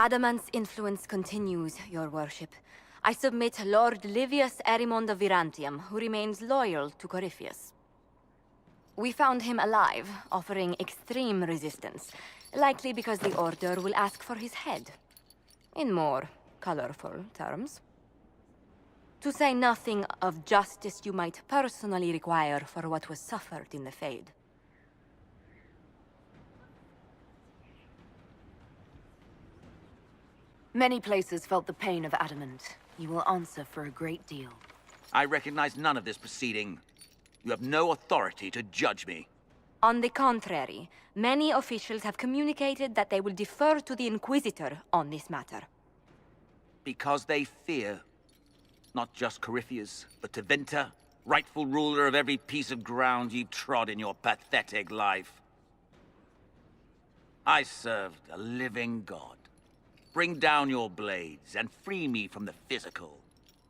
Adamant's influence continues, your worship. I submit Lord Livius Erimond of Virantium, who remains loyal to Corypheus. We found him alive, offering extreme resistance, likely because the Order will ask for his head. In more colorful terms. To say nothing of justice you might personally require for what was suffered in the Fade. Many places felt the pain of Adamant. You will answer for a great deal. I recognize none of this proceeding. You have no authority to judge me. On the contrary, many officials have communicated that they will defer to the Inquisitor on this matter. Because they fear. Not just Corypheus, but Tevinter, rightful ruler of every piece of ground you've trod in your pathetic life. I served a living god. Bring down your blades and free me from the physical.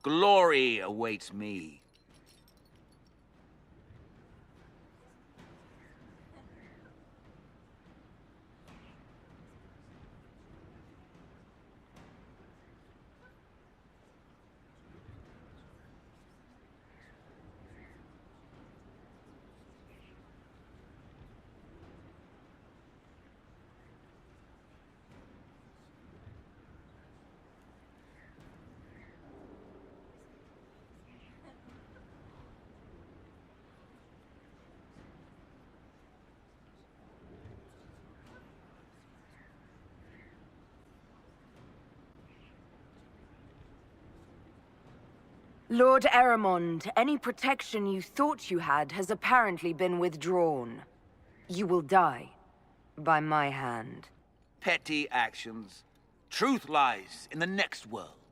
Glory awaits me. Lord Erimond, any protection you thought you had has apparently been withdrawn. You will die. By my hand. Petty actions. Truth lies in the next world.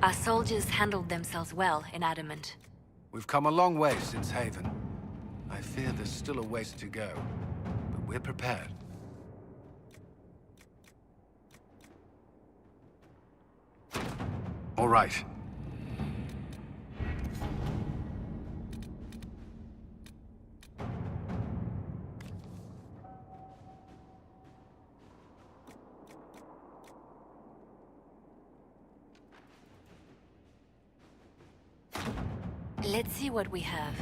Our soldiers handled themselves well in Adamant. We've come a long way since Haven. I fear there's still a ways to go, but we're prepared. All right. Let's see what we have.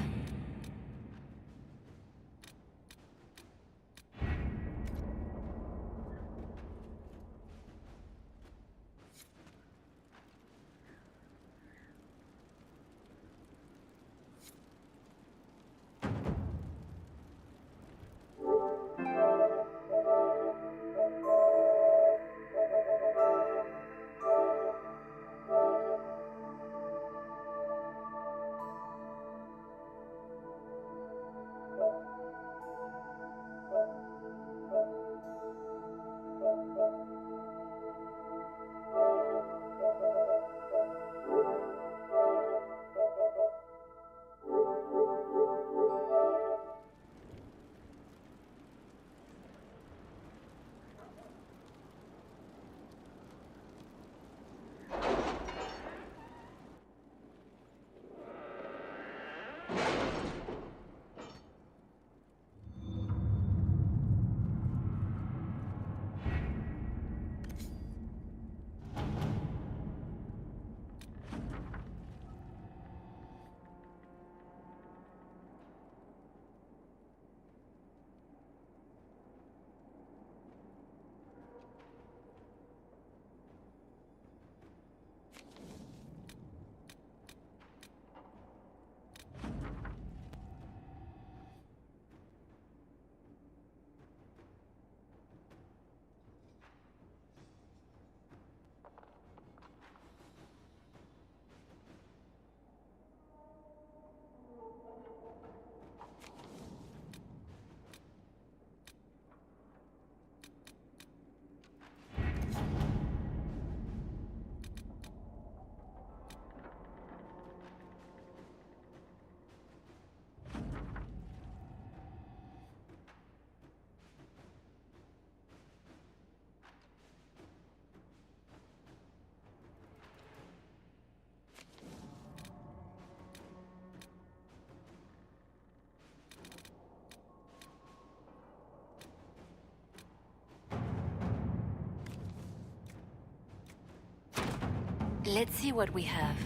Let's see what we have.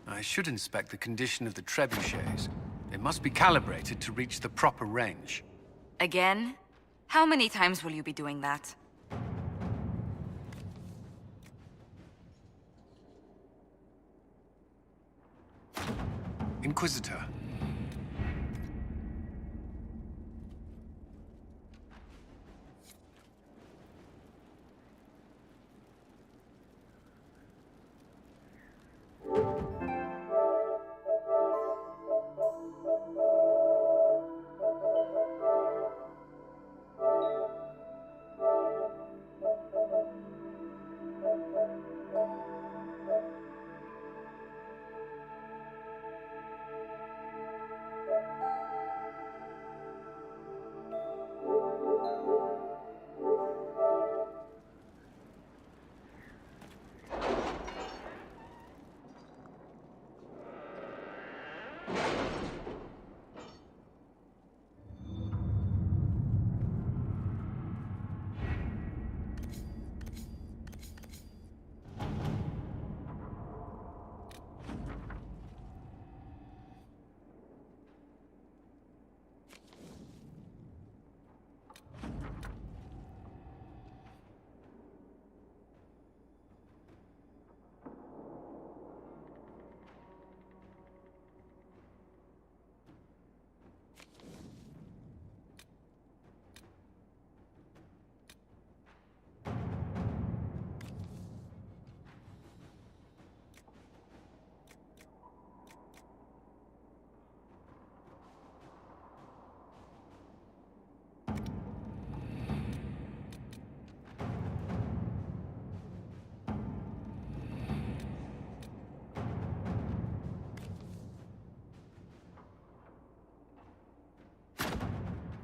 I should inspect the condition of the trebuchets. They must be calibrated to reach the proper range. Again? How many times will you be doing that? Inquisitor.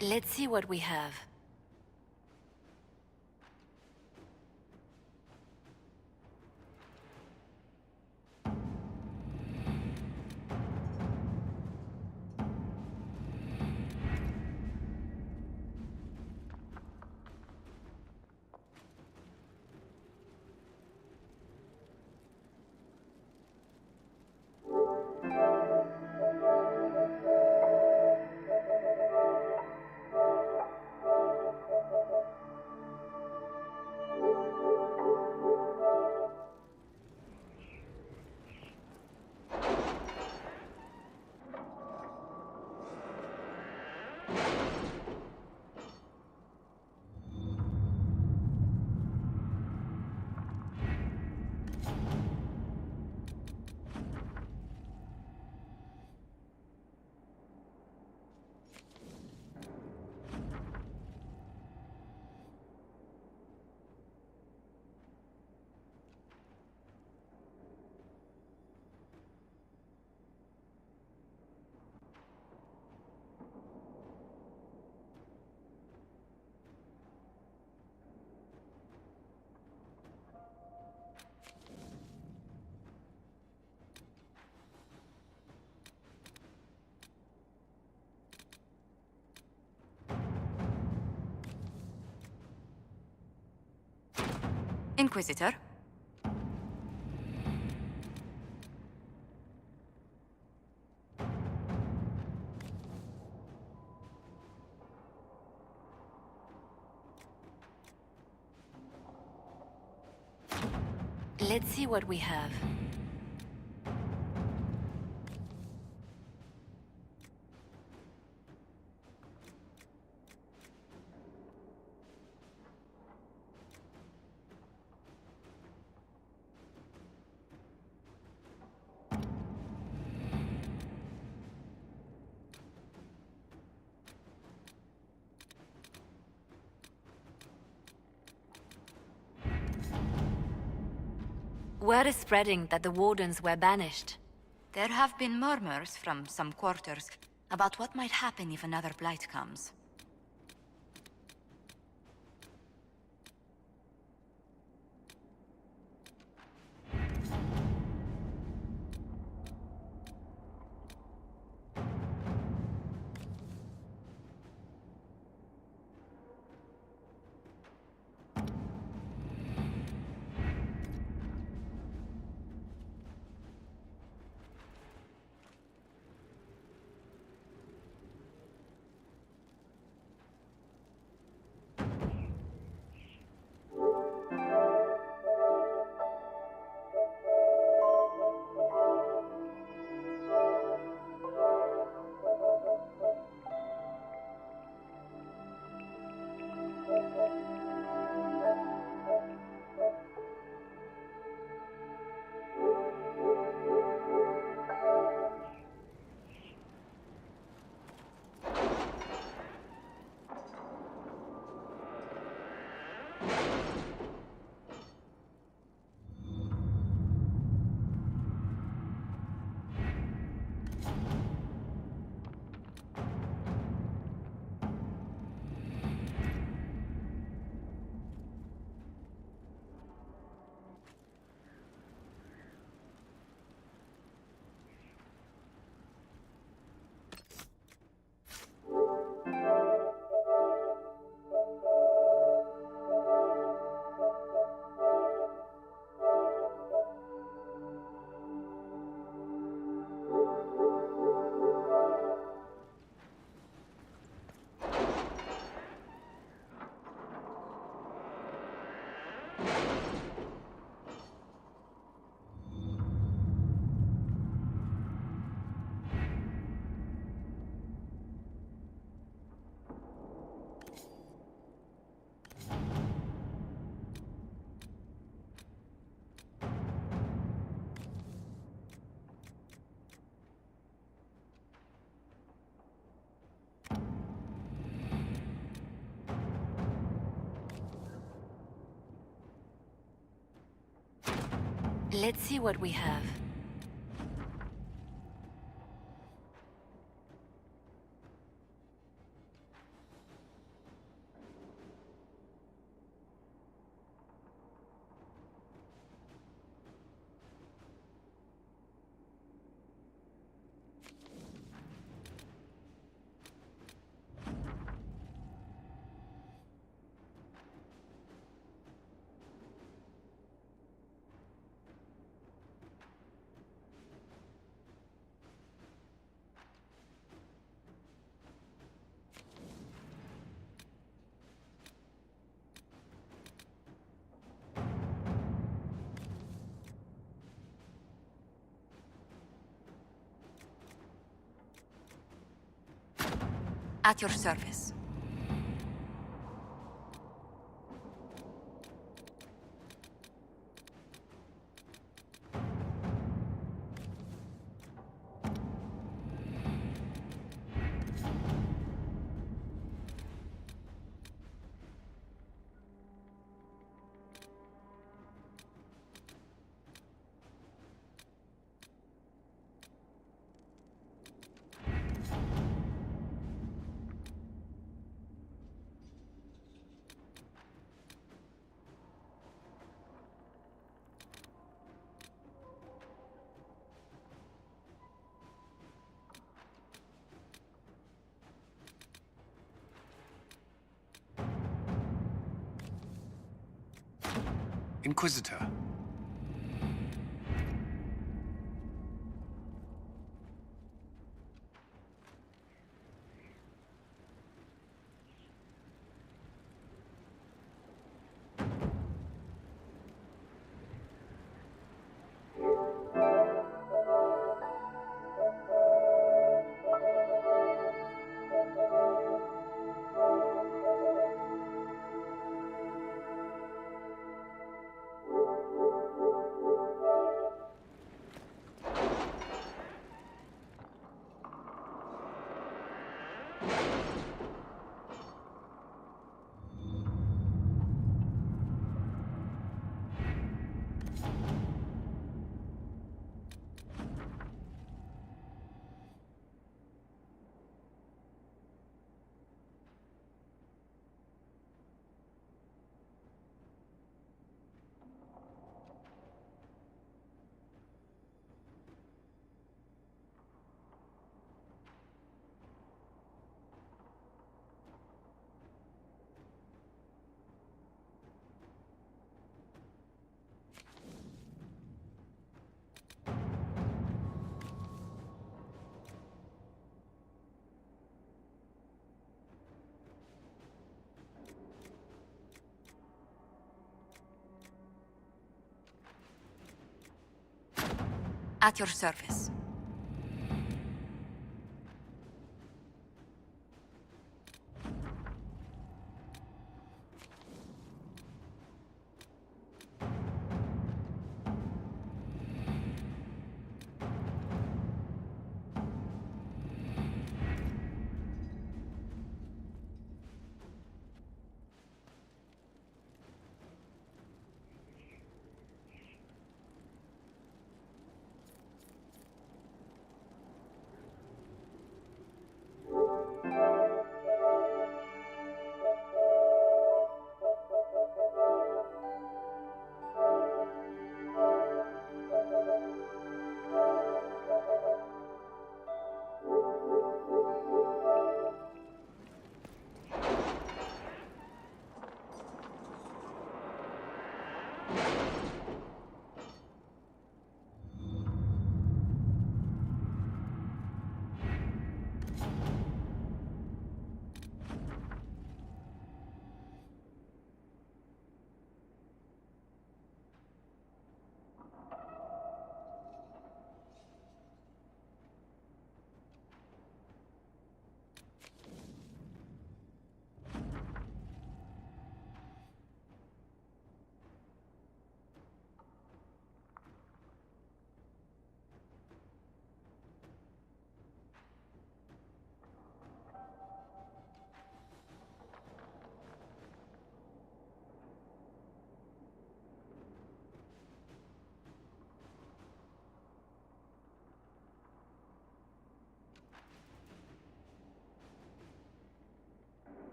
Let's see what we have. Inquisitor? Let's see what we have. Word is spreading that the Wardens were banished. There have been murmurs from some quarters about what might happen if another blight comes. Let's see what we have. At your service. Inquisitor. At your service.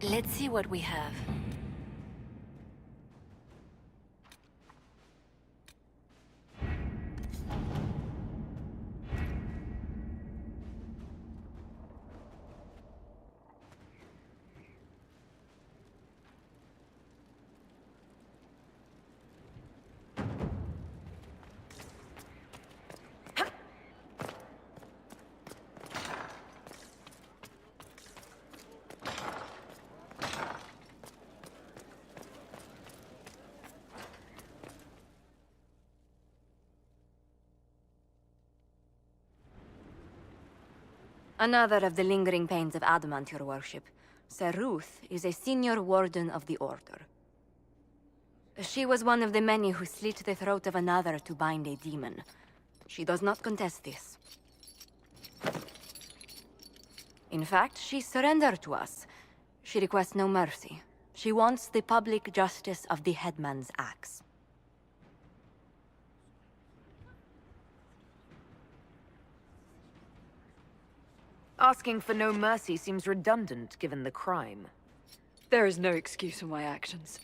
Let's see what we have. Another of the lingering pains of Adamant, your worship. Sir Ruth is a senior warden of the Order. She was one of the many who slit the throat of another to bind a demon. She does not contest this. In fact, she surrendered to us. She requests no mercy. She wants the public justice of the headman's axe. Asking for no mercy seems redundant given the crime. There is no excuse for my actions.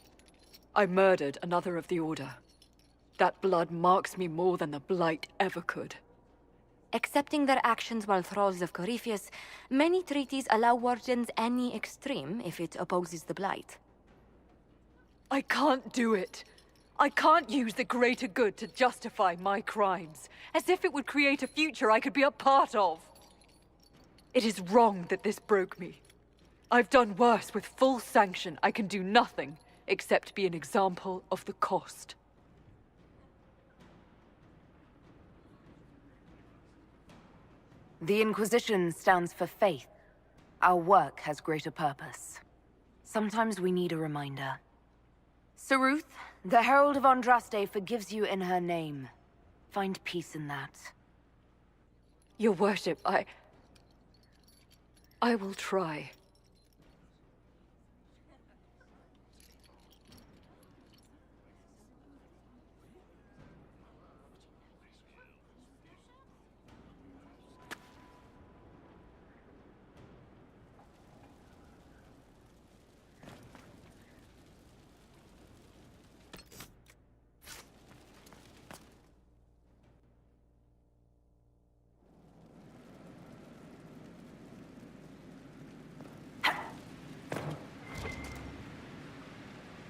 I murdered another of the Order. That blood marks me more than the Blight ever could. Accepting their actions while thralls of Corypheus, many treaties allow wardens any extreme if it opposes the Blight. I can't do it. I can't use the greater good to justify my crimes, as if it would create a future I could be a part of. It is wrong that this broke me. I've done worse with full sanction. I can do nothing except be an example of the cost. The Inquisition stands for faith. Our work has greater purpose. Sometimes we need a reminder. Sir Ruth, the Herald of Andraste forgives you in her name. Find peace in that. Your worship, I will try.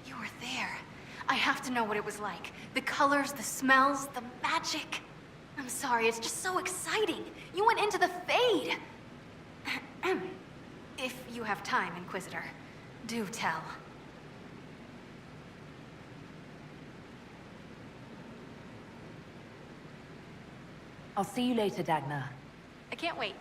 You were there. I have to know what it was like. The colors, the smells, the magic. I'm sorry, it's just so exciting. You went into the Fade. If you have time, Inquisitor, do tell. I'll see you later, Dagna. I can't wait.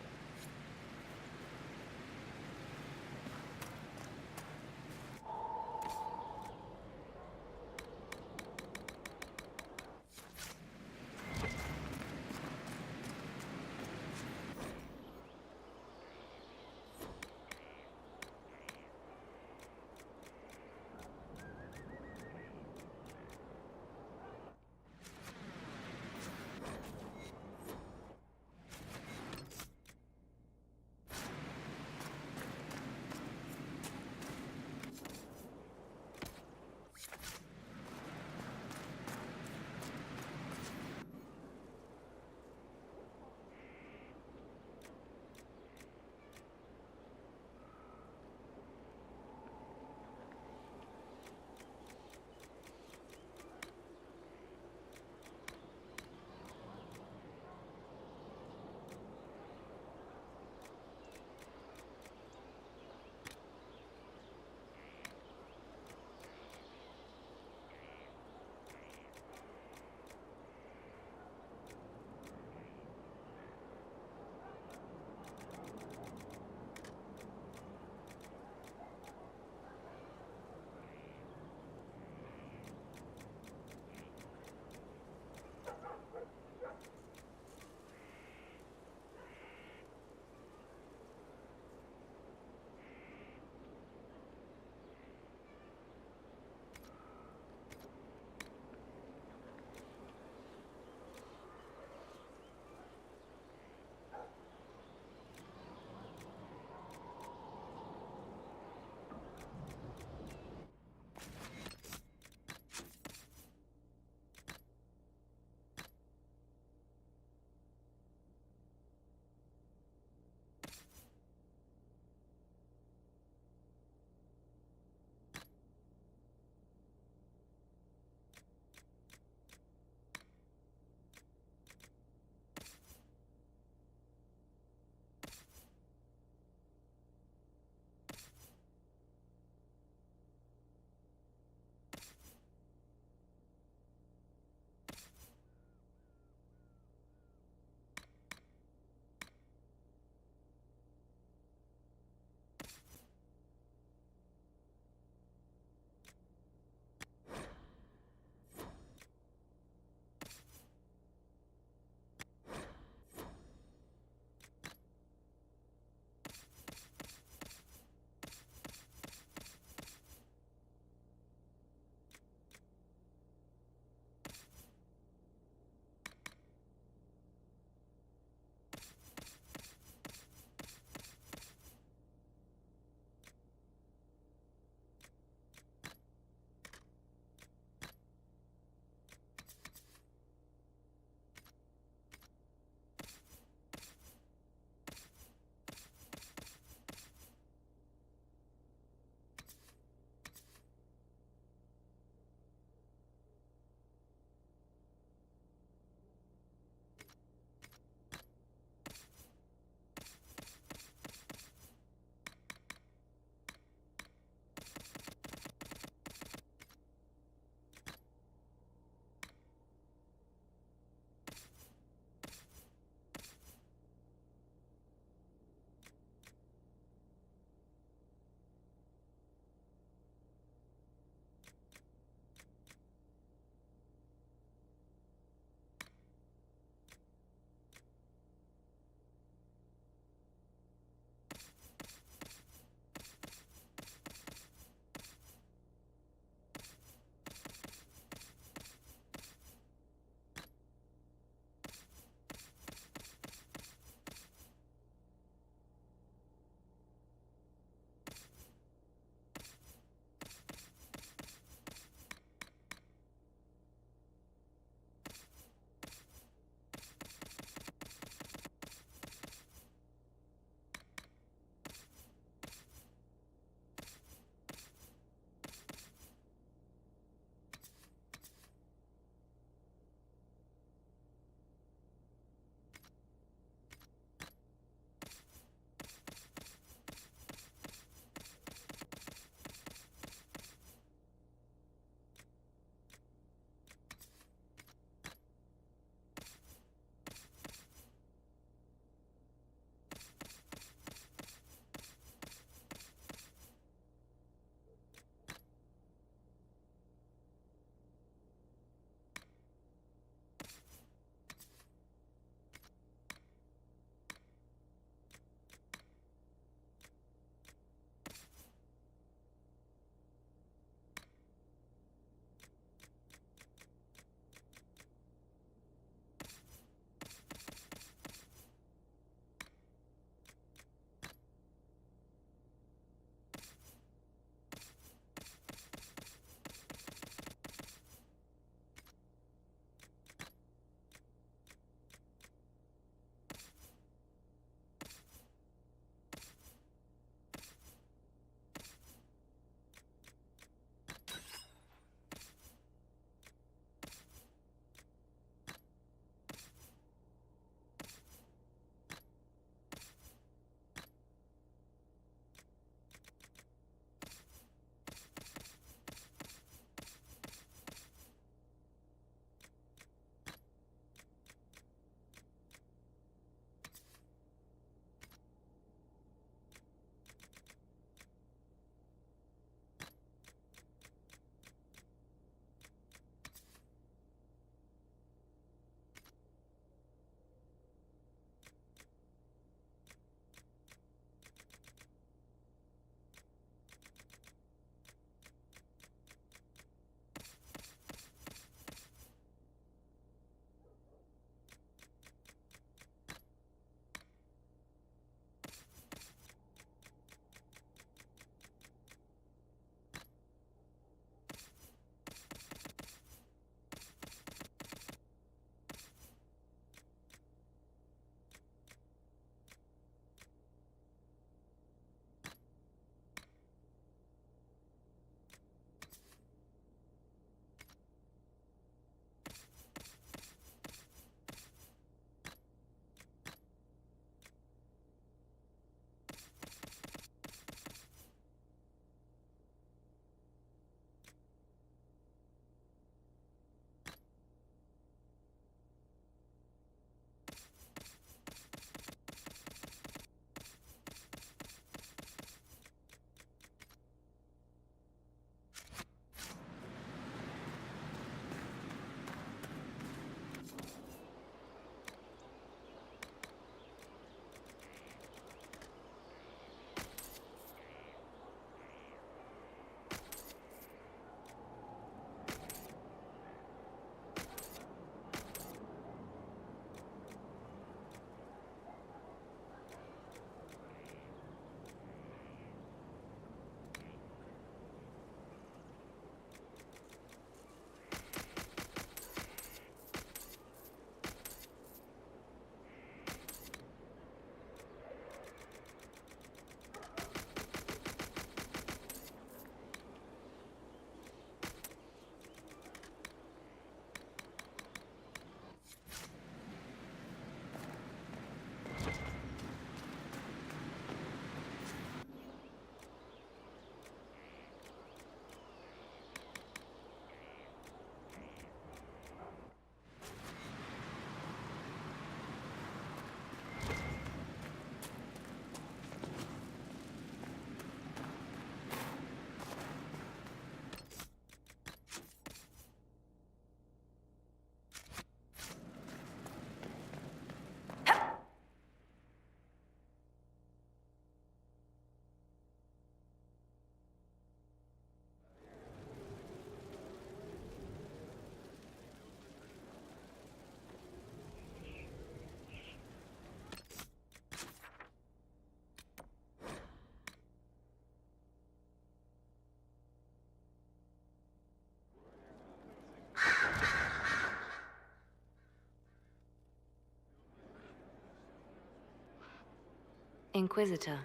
Inquisitor.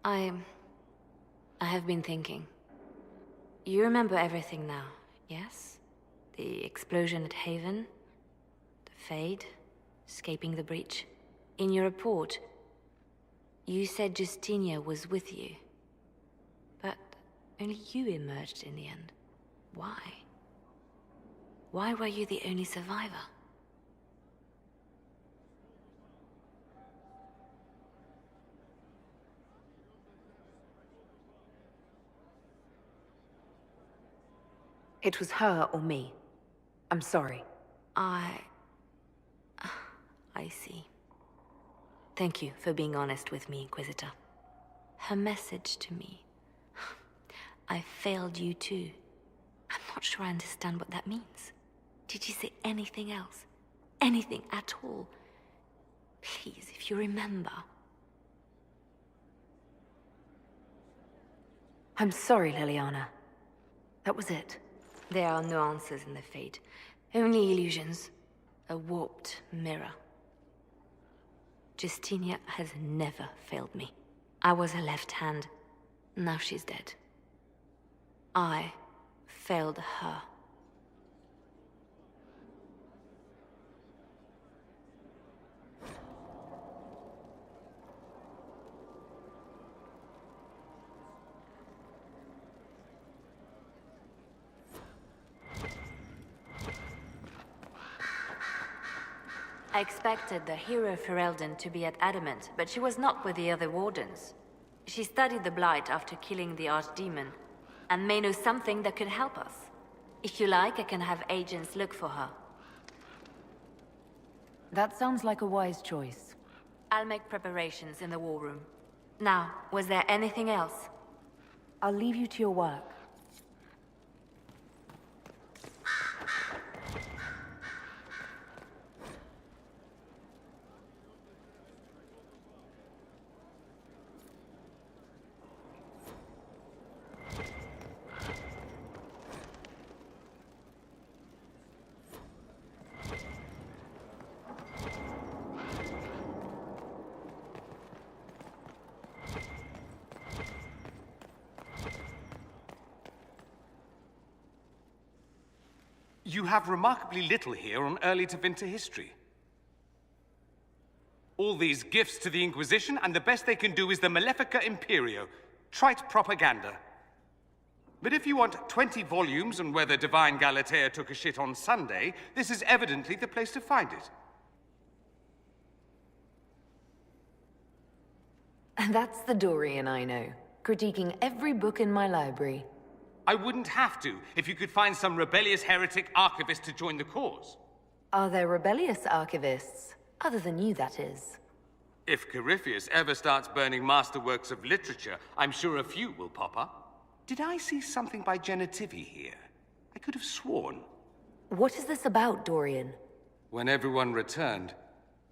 I have been thinking. You remember everything now, yes? The explosion at Haven, the Fade, escaping the breach. In your report, you said Justinia was with you. But only you emerged in the end. Why? Why were you the only survivor? It was her or me. I'm sorry. I see. Thank you for being honest with me, Inquisitor. Her message to me. I failed you too. I'm not sure I understand what that means. Did you say anything else? Anything at all? Please, if you remember. I'm sorry, Liliana. That was it. There are no answers in the Fate. Only illusions. A warped mirror. Justinia has never failed me. I was her left hand. Now she's dead. I failed her. I expected the hero Ferelden to be at Adamant, but she was not with the other Wardens. She studied the Blight after killing the Archdemon, and may know something that could help us. If you like, I can have agents look for her. That sounds like a wise choice. I'll make preparations in the war room. Now, was there anything else? I'll leave you to your work. You have remarkably little here on early to Winter history. All these gifts to the Inquisition, and the best they can do is the Malefica Imperio. Trite propaganda. But if you want 20 volumes on whether Divine Galatea took a shit on Sunday, this is evidently the place to find it. And that's the Dorian I know, critiquing every book in my library. I wouldn't have to, if you could find some rebellious heretic archivist to join the cause. Are there rebellious archivists? Other than you, that is. If Corypheus ever starts burning masterworks of literature, I'm sure a few will pop up. Did I see something by Genitivi here? I could have sworn. What is this about, Dorian? When everyone returned,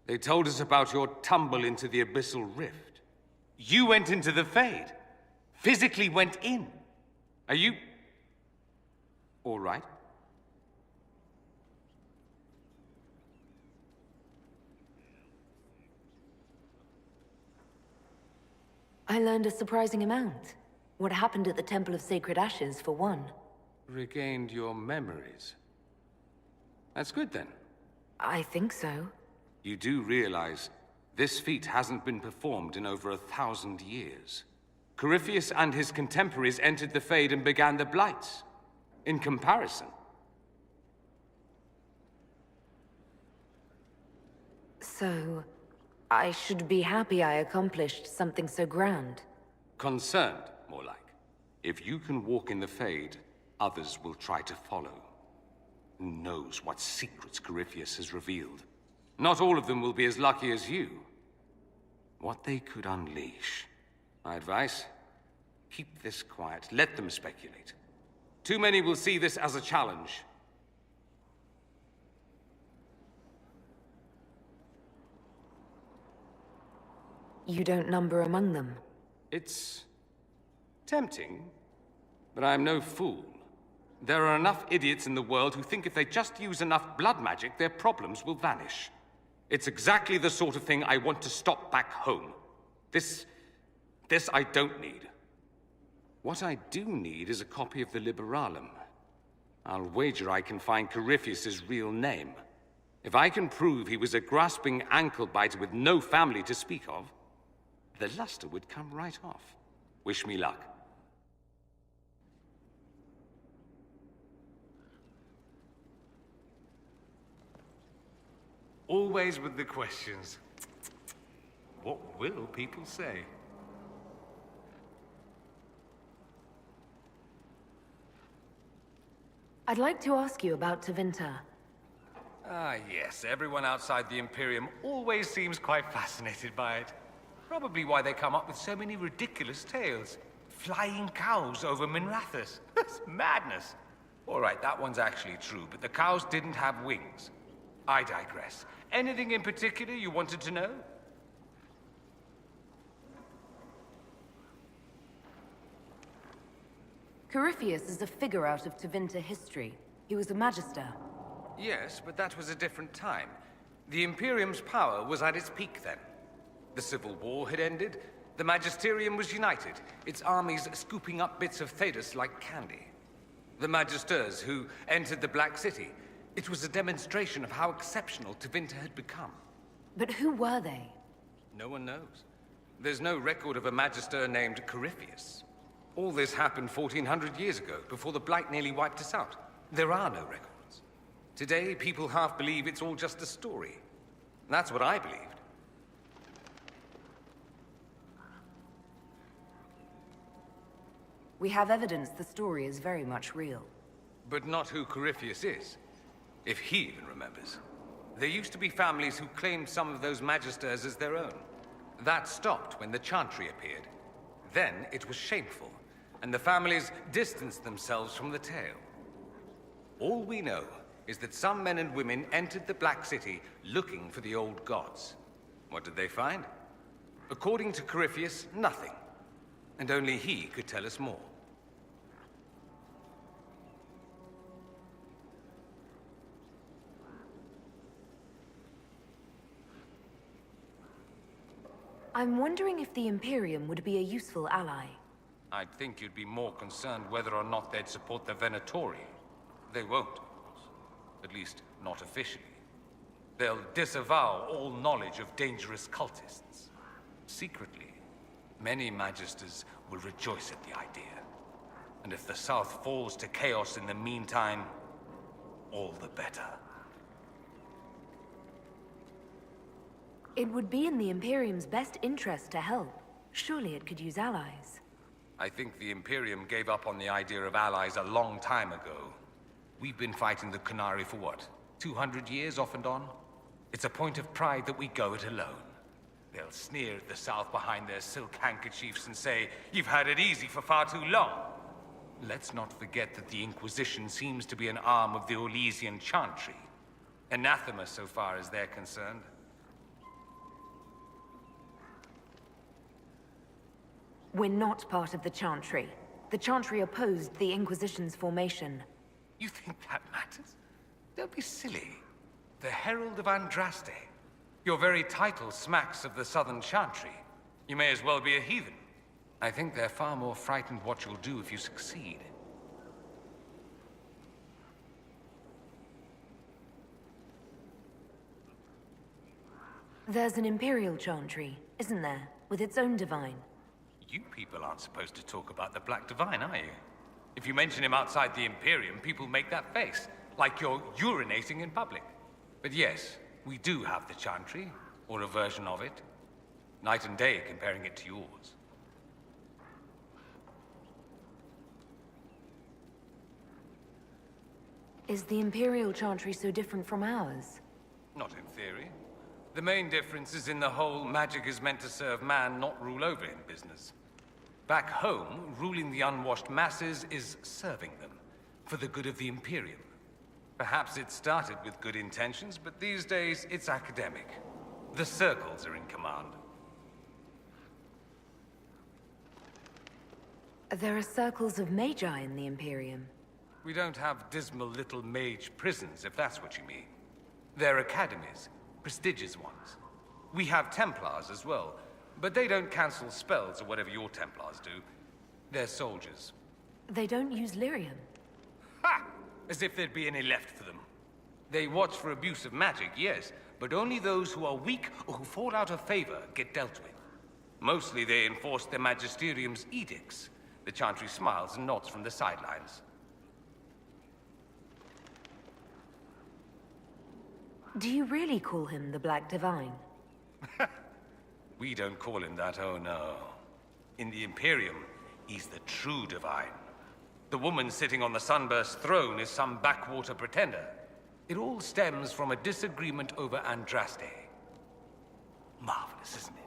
they told us about your tumble into the Abyssal Rift. You went into the Fade. Physically went in. Are you... all right? I learned a surprising amount. What happened at the Temple of Sacred Ashes, for one. Regained your memories. That's good, then. I think so. You do realize this feat hasn't been performed in over 1,000 years. Corypheus and his contemporaries entered the Fade and began the Blights. In comparison. So, I should be happy I accomplished something so grand. Concerned, more like. If you can walk in the Fade, others will try to follow. Who knows what secrets Corypheus has revealed? Not all of them will be as lucky as you. What they could unleash. My advice? Keep this quiet. Let them speculate. Too many will see this as a challenge. You don't number among them. It's tempting, but I'm no fool. There are enough idiots in the world who think if they just use enough blood magic, their problems will vanish. It's exactly the sort of thing I want to stop back home. This I don't need. What I do need is a copy of the Liberalum. I'll wager I can find Corypheus's real name. If I can prove he was a grasping ankle-biter with no family to speak of, the luster would come right off. Wish me luck. Always with the questions. What will people say? I'd like to ask you about Tevinter. Ah, yes. Everyone outside the Imperium always seems quite fascinated by it. Probably why they come up with so many ridiculous tales. Flying cows over Minrathous. That's madness. All right, that one's actually true, but the cows didn't have wings. I digress. Anything in particular you wanted to know? Corypheus is a figure out of Tevinter history. He was a magister. Yes, but that was a different time. The Imperium's power was at its peak then. The Civil War had ended. The Magisterium was united, its armies scooping up bits of Thedas like candy. The Magisters who entered the Black City. It was a demonstration of how exceptional Tevinter had become. But who were they? No one knows. There's no record of a Magister named Corypheus. All this happened 1400 years ago, before the Blight nearly wiped us out. There are no records. Today, people half believe it's all just a story. That's what I believed. We have evidence the story is very much real. But not who Corypheus is, if he even remembers. There used to be families who claimed some of those Magisters as their own. That stopped when the Chantry appeared. Then it was shameful, and the families distanced themselves from the tale. All we know is that some men and women entered the Black City looking for the old gods. What did they find? According to Corypheus, nothing. And only he could tell us more. I'm wondering if the Imperium would be a useful ally. I'd think you'd be more concerned whether or not they'd support the Venatori. They won't, of course. At least, not officially. They'll disavow all knowledge of dangerous cultists. Secretly, many Magisters will rejoice at the idea. And if the South falls to chaos in the meantime, all the better. It would be in the Imperium's best interest to help. Surely it could use allies. I think the Imperium gave up on the idea of allies a long time ago. We've been fighting the Qunari for what, 200 years off and on? It's a point of pride that we go it alone. They'll sneer at the South behind their silk handkerchiefs and say, "You've had it easy for far too long." Let's not forget that the Inquisition seems to be an arm of the Orlesian Chantry. Anathema so far as they're concerned. We're not part of the Chantry. The Chantry opposed the Inquisition's formation. You think that matters? Don't be silly. The Herald of Andraste. Your very title smacks of the Southern Chantry. You may as well be a heathen. I think they're far more frightened what you'll do if you succeed. There's an Imperial Chantry, isn't there? With its own divine. You people aren't supposed to talk about the Black Divine, are you? If you mention him outside the Imperium, people make that face, like you're urinating in public. But yes, we do have the Chantry, or a version of it. Night and day comparing it to yours. Is the Imperial Chantry so different from ours? Not in theory. The main difference is in the whole magic is meant to serve man, not rule over him business. Back home, ruling the unwashed masses is serving them, for the good of the Imperium. Perhaps it started with good intentions, but these days it's academic. The circles are in command. There are circles of Magi in the Imperium. We don't have dismal little mage prisons, if that's what you mean. They're academies, Prestigious ones. We have Templars as well, but they don't cancel spells or whatever your Templars do. They're soldiers. They don't use lyrium. Ha! As if there'd be any left for them. They watch for abuse of magic, yes, but only those who are weak or who fall out of favor get dealt with. Mostly they enforce their magisterium's edicts. The Chantry smiles and nods from the sidelines. Do you really call him the Black Divine? We don't call him that, oh no. In the Imperium, he's the true Divine. The woman sitting on the Sunburst throne is some backwater pretender. It all stems from a disagreement over Andraste. Marvelous, isn't it?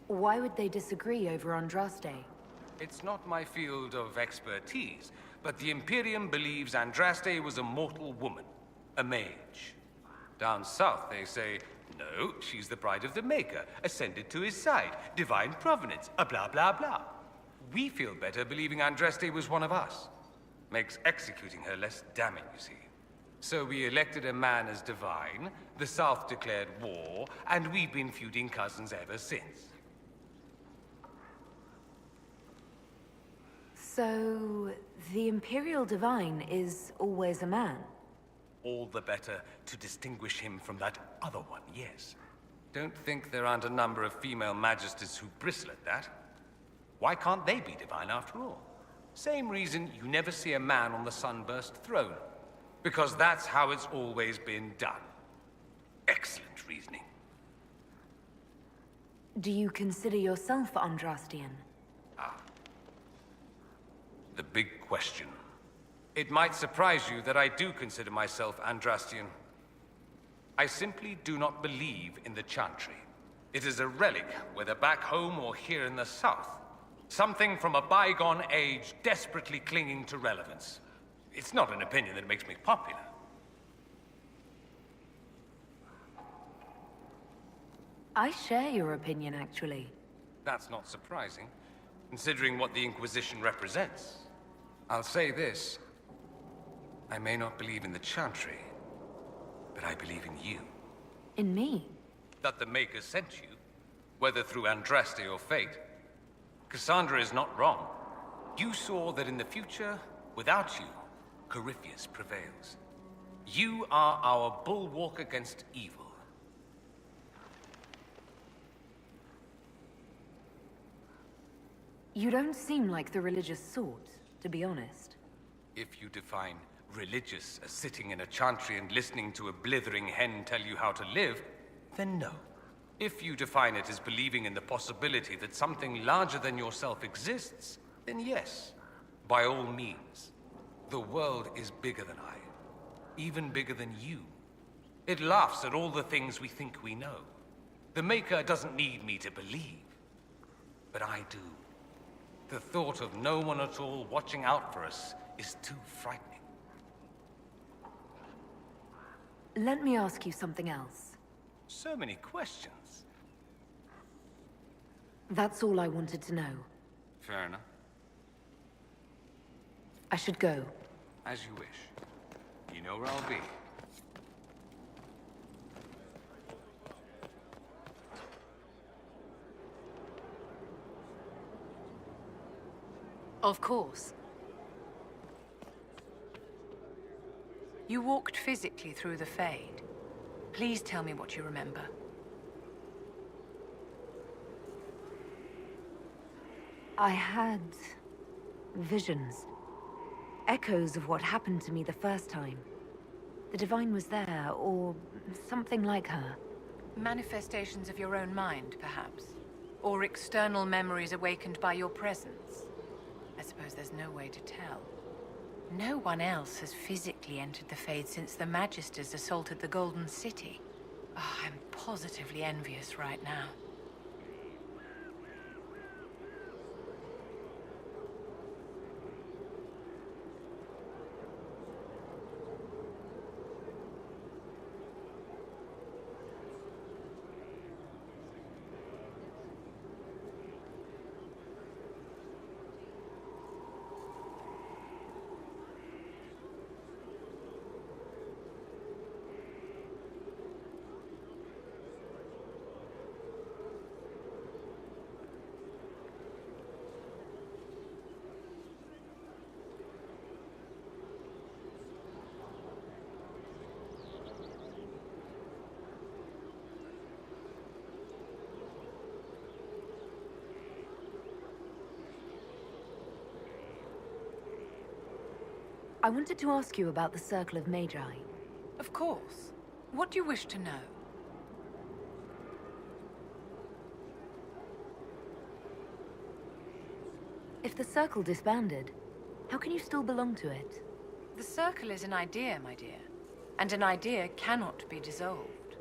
Why would they disagree over Andraste? It's not my field of expertise, but the Imperium believes Andraste was a mortal woman, a mage. Down south, they say, no, she's the bride of the Maker, ascended to his side, divine provenance, a blah blah blah. We feel better believing Andraste was one of us. Makes executing her less damning, you see. So we elected a man as divine, the South declared war, and we've been feuding cousins ever since. So, the Imperial Divine is always a man? All the better to distinguish him from that other one, yes. Don't think there aren't a number of female magisters who bristle at that. Why can't they be divine after all? Same reason you never see a man on the Sunburst throne. Because that's how it's always been done. Excellent reasoning. Do you consider yourself Andrastian? The big question. It might surprise you that I do consider myself Andrastian. I simply do not believe in the Chantry. It is a relic, whether back home or here in the South. Something from a bygone age desperately clinging to relevance. It's not an opinion that makes me popular. I share your opinion, actually. That's not surprising, considering what the Inquisition represents. I'll say this. I may not believe in the Chantry, but I believe in you. In me? That the Maker sent you, whether through Andraste or fate. Cassandra is not wrong. You saw that in the future, without you, Corypheus prevails. You are our bulwark against evil. You don't seem like the religious sort, to be honest. If you define religious as sitting in a chantry and listening to a blithering hen tell you how to live, then no. If you define it as believing in the possibility that something larger than yourself exists, then yes, by all means. The world is bigger than I, even bigger than you. It laughs at all the things we think we know. The Maker doesn't need me to believe, but I do. The thought of no one at all watching out for us is too frightening. Let me ask you something else. So many questions. That's all I wanted to know. Fair enough. I should go. As you wish. You know where I'll be. Of course. You walked physically through the Fade. Please tell me what you remember. I had visions. Echoes of what happened to me the first time. The Divine was there, or something like her. Manifestations of your own mind, perhaps? Or external memories awakened by your presence? I suppose there's no way to tell. No one else has physically entered the Fade since the Magisters assaulted the Golden City. Oh, I'm positively envious right now. I wanted to ask you about the Circle of Magi. Of course. What do you wish to know? If the Circle disbanded, how can you still belong to it? The Circle is an idea, my dear. And an idea cannot be dissolved.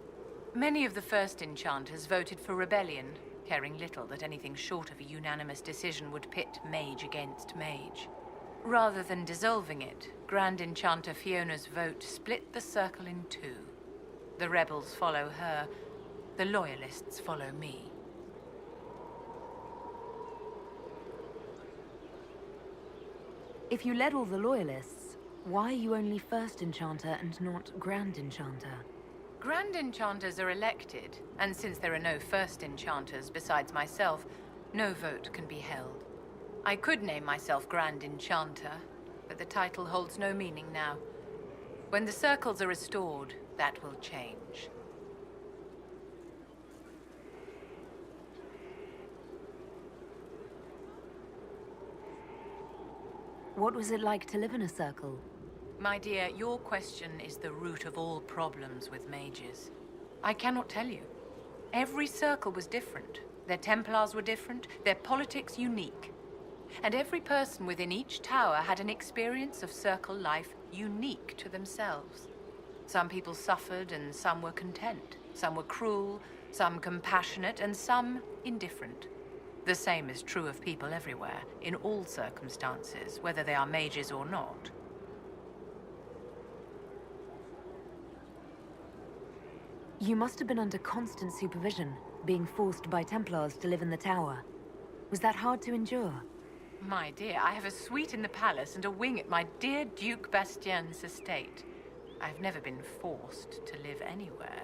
Many of the first enchanters voted for rebellion, caring little that anything short of a unanimous decision would pit mage against mage. Rather than dissolving it, Grand Enchanter Fiona's vote split the Circle in two. The rebels follow her, the loyalists follow me. If you led all the loyalists, why are you only First Enchanter and not Grand Enchanter? Grand Enchanters are elected, and since there are no First Enchanters besides myself, no vote can be held. I could name myself Grand Enchanter, but the title holds no meaning now. When the circles are restored, that will change. What was it like to live in a circle? My dear, your question is the root of all problems with mages. I cannot tell you. Every circle was different. Their Templars were different, their politics unique. And every person within each tower had an experience of circle life unique to themselves. Some people suffered and some were content. Some were cruel, some compassionate, and some indifferent. The same is true of people everywhere, in all circumstances, whether they are mages or not. You must have been under constant supervision, being forced by Templars to live in the tower. Was that hard to endure? My dear, I have a suite in the palace and a wing at my dear Duke Bastien's estate. I've never been forced to live anywhere.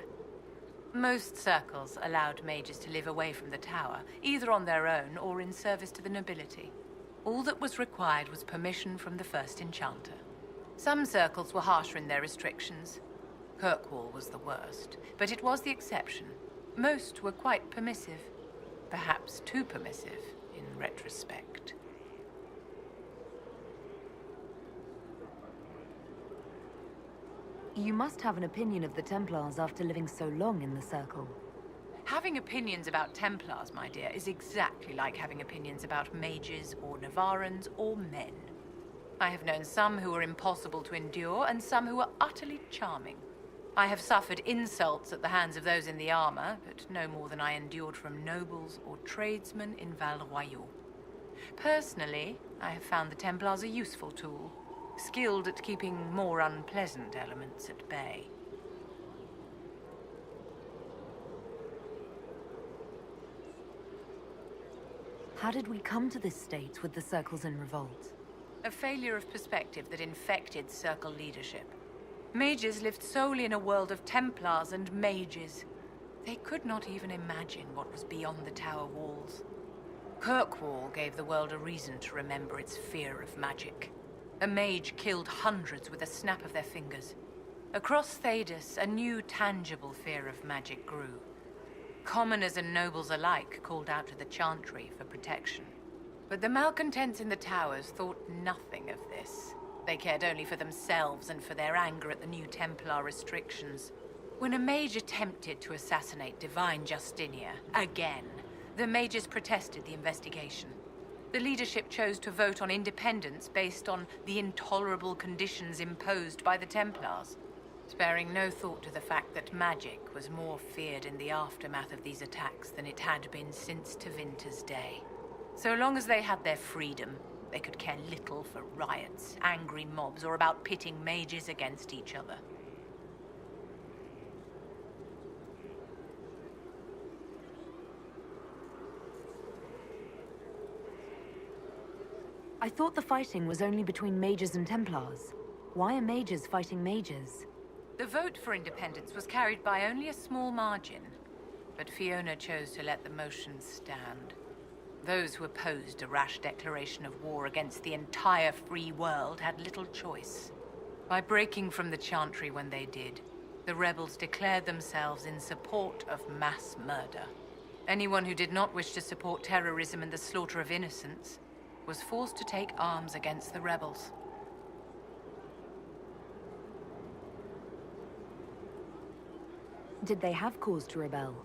Most circles allowed mages to live away from the tower, either on their own or in service to the nobility. All that was required was permission from the first enchanter. Some circles were harsher in their restrictions. Kirkwall was the worst, but it was the exception. Most were quite permissive, perhaps too permissive in retrospect. You must have an opinion of the Templars after living so long in the Circle. Having opinions about Templars, my dear, is exactly like having opinions about mages or Navarrans or men. I have known some who were impossible to endure and some who were utterly charming. I have suffered insults at the hands of those in the armor, but no more than I endured from nobles or tradesmen in Val Royaux. Personally, I have found the Templars a useful tool, skilled at keeping more unpleasant elements at bay. How did we come to this state with the Circles in revolt? A failure of perspective that infected Circle leadership. Mages lived solely in a world of Templars and mages. They could not even imagine what was beyond the tower walls. Kirkwall gave the world a reason to remember its fear of magic. A mage killed hundreds with a snap of their fingers. Across Thedas, a new tangible fear of magic grew. Commoners and nobles alike called out to the Chantry for protection. But the malcontents in the towers thought nothing of this. They cared only for themselves and for their anger at the new Templar restrictions. When a mage attempted to assassinate Divine Justinia, again, the mages protested the investigation. The leadership chose to vote on independence based on the intolerable conditions imposed by the Templars, sparing no thought to the fact that magic was more feared in the aftermath of these attacks than it had been since Tevinter's day. So long as they had their freedom, they could care little for riots, angry mobs, or about pitting mages against each other. I thought the fighting was only between mages and Templars. Why are mages fighting mages? The vote for independence was carried by only a small margin, but Fiona chose to let the motion stand. Those who opposed a rash declaration of war against the entire free world had little choice. By breaking from the Chantry when they did, the rebels declared themselves in support of mass murder. Anyone who did not wish to support terrorism and the slaughter of innocents was forced to take arms against the rebels. Did they have cause to rebel?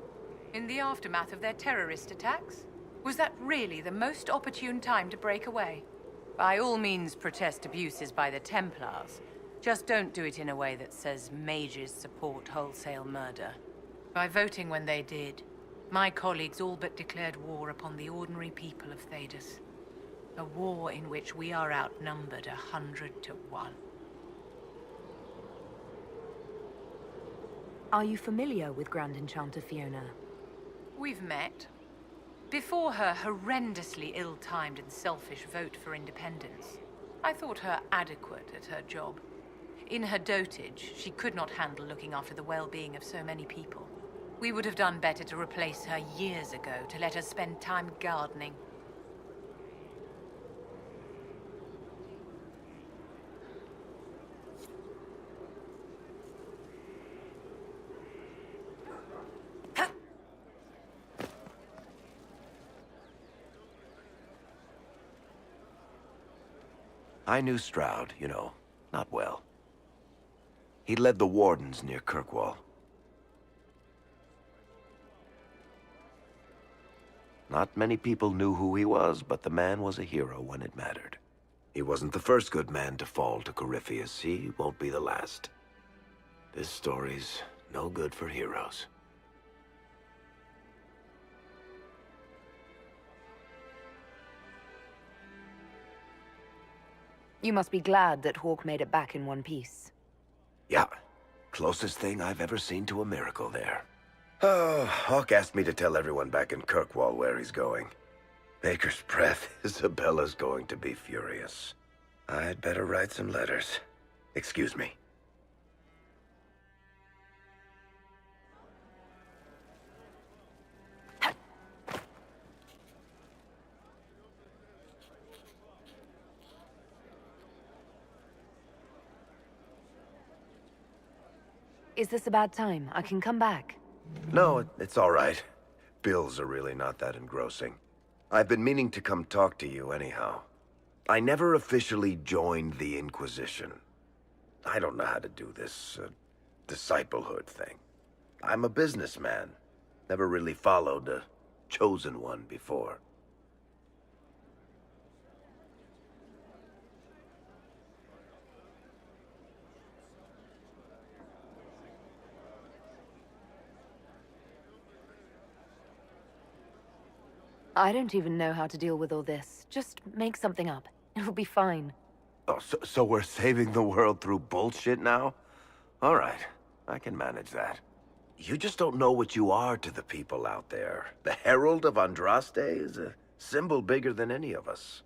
In the aftermath of their terrorist attacks? Was that really the most opportune time to break away? By all means, protest abuses by the Templars. Just don't do it in a way that says mages support wholesale murder. By voting when they did, my colleagues all but declared war upon the ordinary people of Thedas. A war in which we are outnumbered 100 to 1. Are you familiar with Grand Enchanter Fiona? We've met. Before her horrendously ill-timed and selfish vote for independence, I thought her adequate at her job. In her dotage, she could not handle looking after the well-being of so many people. We would have done better to replace her years ago, to let her spend time gardening. I knew Stroud, you know, not well. He led the Wardens near Kirkwall. Not many people knew who he was, but the man was a hero when it mattered. He wasn't the first good man to fall to Corypheus. He won't be the last. This story's no good for heroes. You must be glad that Hawke made it back in one piece. Yeah, closest thing I've ever seen to a miracle there. Oh, Hawke asked me to tell everyone back in Kirkwall where he's going. Baker's breath, Isabella's going to be furious. I'd better write some letters. Excuse me. Is this a bad time? I can come back. No, it's all right. Bills are really not that engrossing. I've been meaning to come talk to you anyhow. I never officially joined the Inquisition. I don't know how to do this, disciplehood thing. I'm a businessman. Never really followed a chosen one before. I don't even know how to deal with all this. Just make something up. It'll be fine. Oh, so we're saving the world through bullshit now? All right, I can manage that. You just don't know what you are to the people out there. The Herald of Andraste is a symbol bigger than any of us.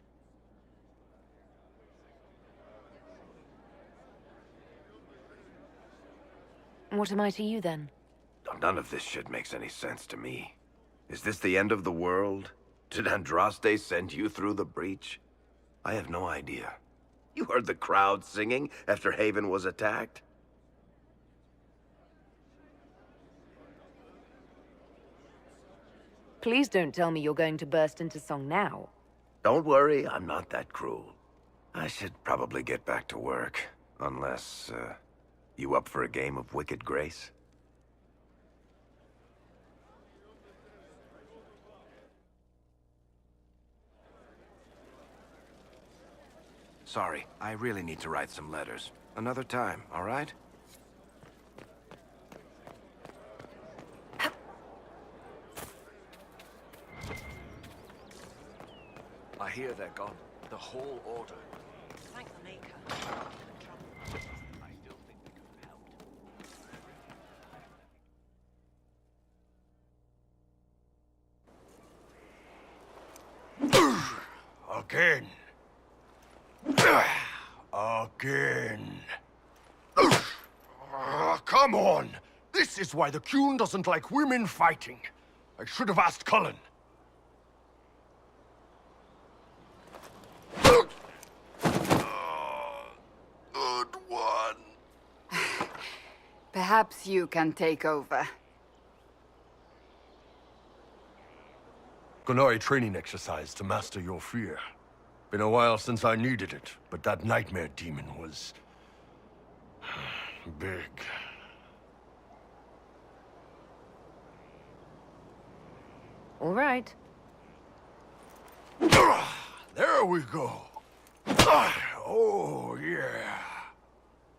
What am I to you, then? Oh, none of this shit makes any sense to me. Is this the end of the world? Did Andraste send you through the breach? I have no idea. You heard the crowd singing after Haven was attacked? Please don't tell me you're going to burst into song now. Don't worry, I'm not that cruel. I should probably get back to work. Unless, you up for a game of Wicked Grace? Sorry, I really need to write some letters. Another time, all right? I hear they're gone. The whole order. Thank the Maker. I still think they could have helped. Again. Again. Come on! This is why the Qun doesn't like women fighting. I should have asked Cullen. Good one. Perhaps you can take over. Gunai training exercise to master your fear. Been a while since I needed it, but that nightmare demon was... big. All right. There we go. Oh, yeah.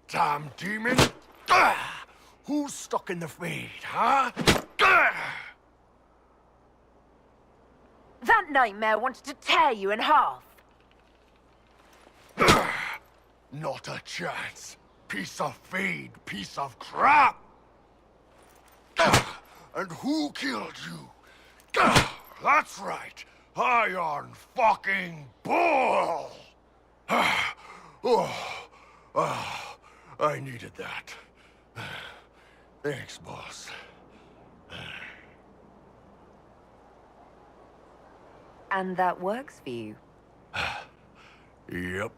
Damn demon. Who's stuck in the fade, huh? That nightmare wanted to tear you in half. Not a chance. Piece of fade, piece of crap. And who killed you? That's right. Iron fucking Bull! I needed that. Thanks, boss. And that works for you. Yep.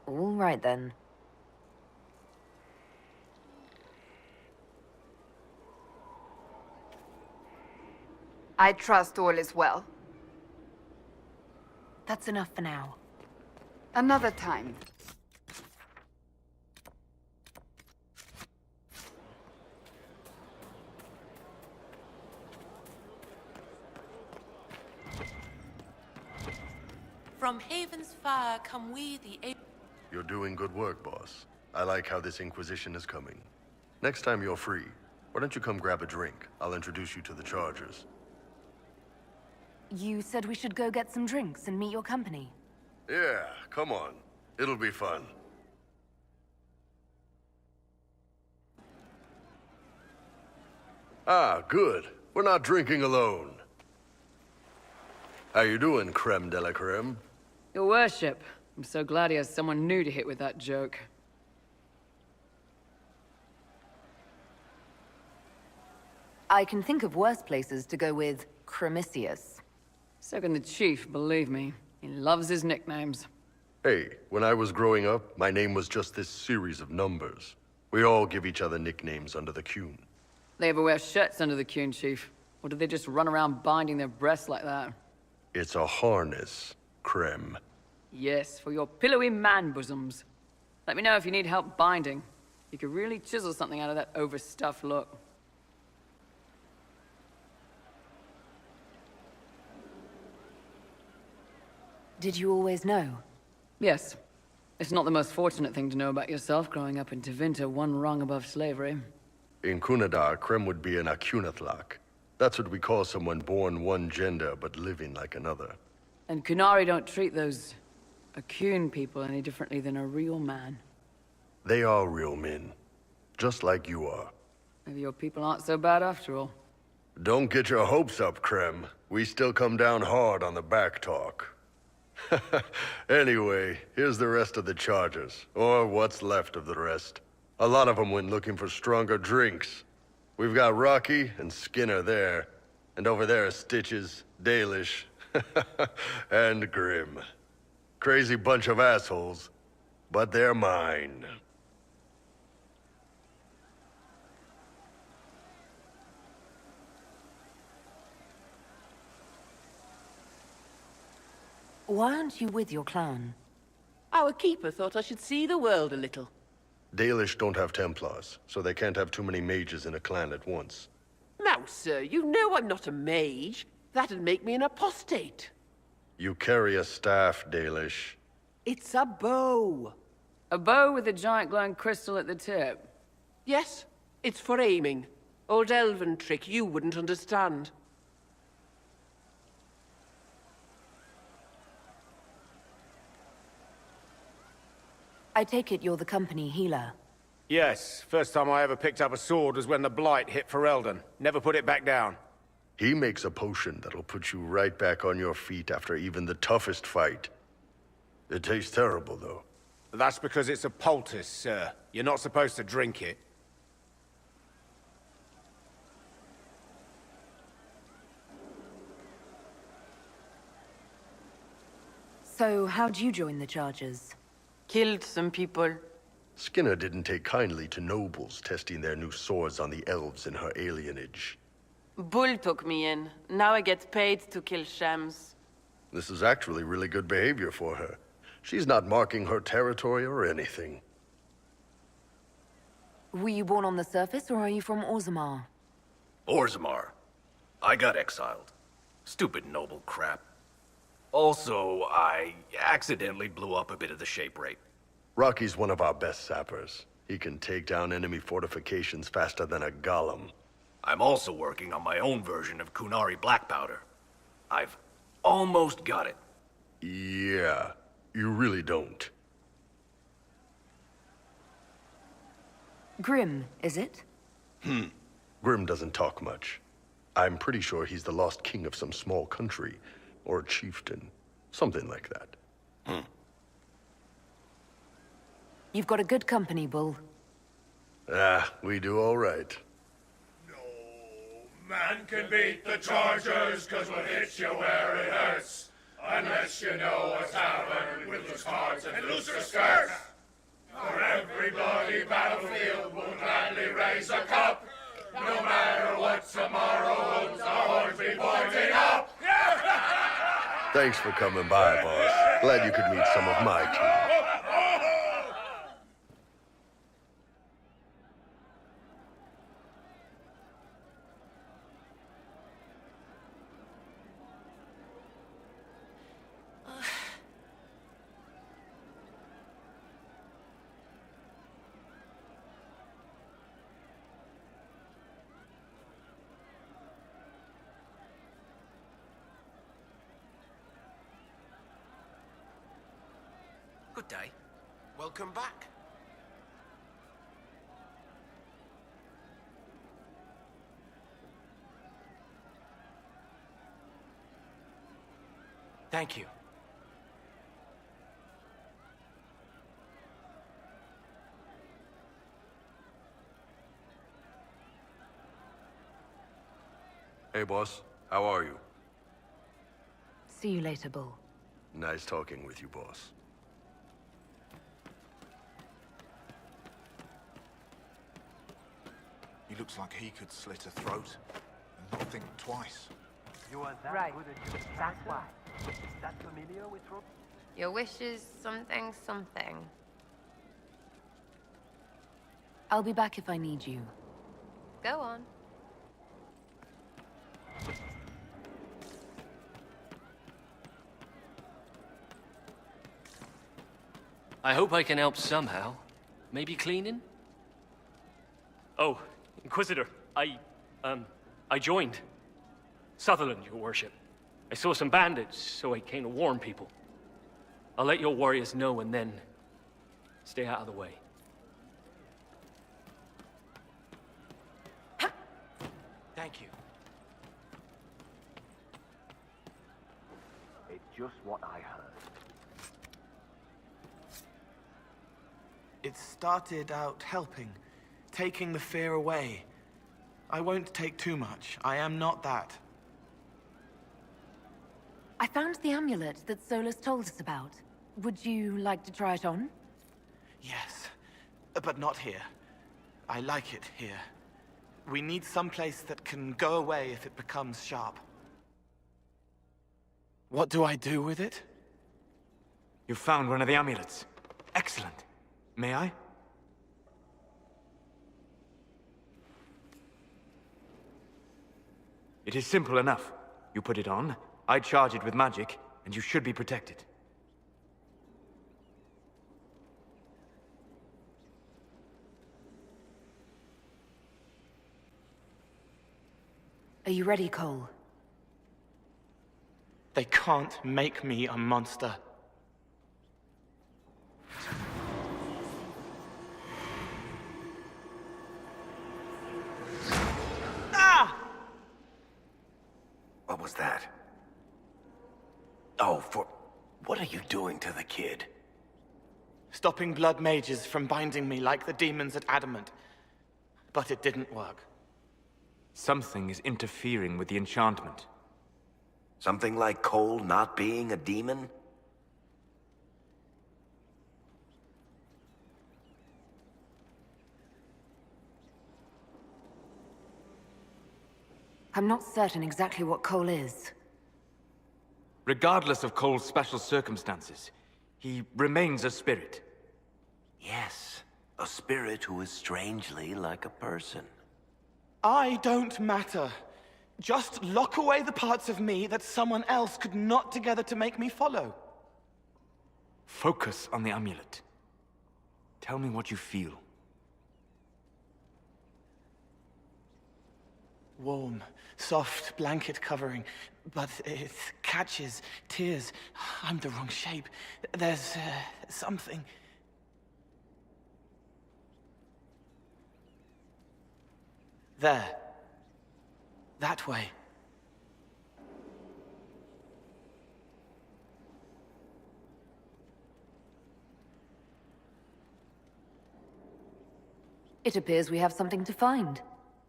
All right, then. I trust all is well. That's enough for now. Another time. From Haven's fire come we, the... You're doing good work, boss. I like how this Inquisition is coming. Next time you're free, why don't you come grab a drink? I'll introduce you to the Chargers. You said we should go get some drinks and meet your company. Yeah, come on. It'll be fun. Ah, good. We're not drinking alone. How you doing, creme de la creme? Your worship, I'm so glad he has someone new to hit with that joke. I can think of worse places to go with Cremisius. So can the chief, believe me. He loves his nicknames. Hey, when I was growing up, my name was just this series of numbers. We all give each other nicknames under the Qun. They ever wear shirts under the Qun, chief? Or do they just run around binding their breasts like that? It's a harness, creme. Yes, for your pillowy man bosoms. Let me know if you need help binding. You could really chisel something out of that overstuffed look. Did you always know? Yes. It's not the most fortunate thing to know about yourself growing up in Tevinter, one rung above slavery. In Kunadar, creme would be an Akunathlak. That's what we call someone born one gender but living like another. And Kunari don't treat those Akun people any differently than a real man. They are real men. Just like you are. Maybe your people aren't so bad after all. Don't get your hopes up, Creme. We still come down hard on the back talk. Anyway, here's the rest of the Chargers. Or what's left of the rest. A lot of them went looking for stronger drinks. We've got Rocky and Skinner there. And over there are Stitches, Dalish, and Grim. Crazy bunch of assholes, but they're mine. Why aren't you with your clan? Our keeper thought I should see the world a little. Dalish don't have Templars, so they can't have too many mages in a clan at once. Now, sir, you know I'm not a mage. That'd make me an apostate. You carry a staff, Dalish. It's a bow. A bow with a giant glowing crystal at the tip? Yes, it's for aiming. Old elven trick you wouldn't understand. I take it you're the company healer. Yes, first time I ever picked up a sword was when the Blight hit Ferelden. Never put it back down. He makes a potion that'll put you right back on your feet after even the toughest fight. It tastes terrible, though. That's because it's a poultice, sir. You're not supposed to drink it. So, how'd you join the Chargers? Killed some people. Skinner didn't take kindly to nobles testing their new swords on the elves in her alienage. Bull took me in. Now I get paid to kill shams. This is actually really good behavior for her. She's not marking her territory or anything. Were you born on the surface, or are you from Orzammar? Orzammar. I got exiled. Stupid noble crap. Also, I accidentally blew up a bit of the shape rate. Rocky's one of our best sappers. He can take down enemy fortifications faster than a golem. I'm also working on my own version of Kunari black powder. I've almost got it. Yeah, you really don't. Grim, is it? Grim doesn't talk much. I'm pretty sure he's the lost king of some small country, or a chieftain. Something like that. You've got a good company, Bull. Ah, we do all right. Man can beat the Chargers, cause what hits you where it hurts. Unless you know a tavern with loose cards and looser skirts. For every bloody battlefield will gladly raise a cup. No matter what tomorrow holds, our horns be pointing up. Thanks for coming by, boss. Glad you could meet some of my team. Good day. Welcome back. Thank you. Hey, boss. How are you? See you later, Bull. Nice talking with you, boss. He looks like he could slit a throat and not think twice. You are that Right. good at your That's why. Is that familiar with Rob? Your wish is something, something. I'll be back if I need you. Go on. I hope I can help somehow. Maybe cleaning? Oh, Inquisitor, I joined. Sutherland, your worship. I saw some bandits, so I came to warn people. I'll let your warriors know and then stay out of the way. Thank you. It's just what I heard. It started out helping, taking the fear away. I won't take too much. I am not that. I found the amulet that Solus told us about. Would you like to try it on? Yes, but not here. I like it here. We need someplace that can go away if it becomes sharp. What do I do with it? You found one of the amulets. Excellent. May I? It is simple enough. You put it on, I charge it with magic, and you should be protected. Are you ready, Cole? They can't make me a monster. What was that? Oh, what are you doing to the kid? Stopping blood mages from binding me like the demons at Adamant. But it didn't work. Something is interfering with the enchantment. Something like Cole not being a demon? I'm not certain exactly what Cole is. Regardless of Cole's special circumstances, he remains a spirit. Yes, a spirit who is strangely like a person. I don't matter. Just lock away the parts of me that someone else could knot together to make me follow. Focus on the amulet. Tell me what you feel. Warm, soft blanket covering, but it catches tears. I'm the wrong shape. There's something. There. That way. It appears we have something to find.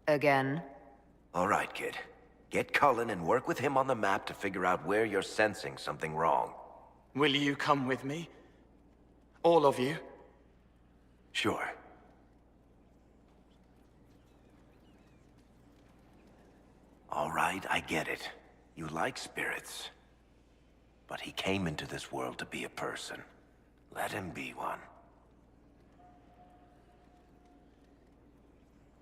Again. All right, kid. Get Cullen and work with him on the map to figure out where you're sensing something wrong. Will you come with me? All of you? Sure. All right, I get it. You like spirits. But he came into this world to be a person. Let him be one.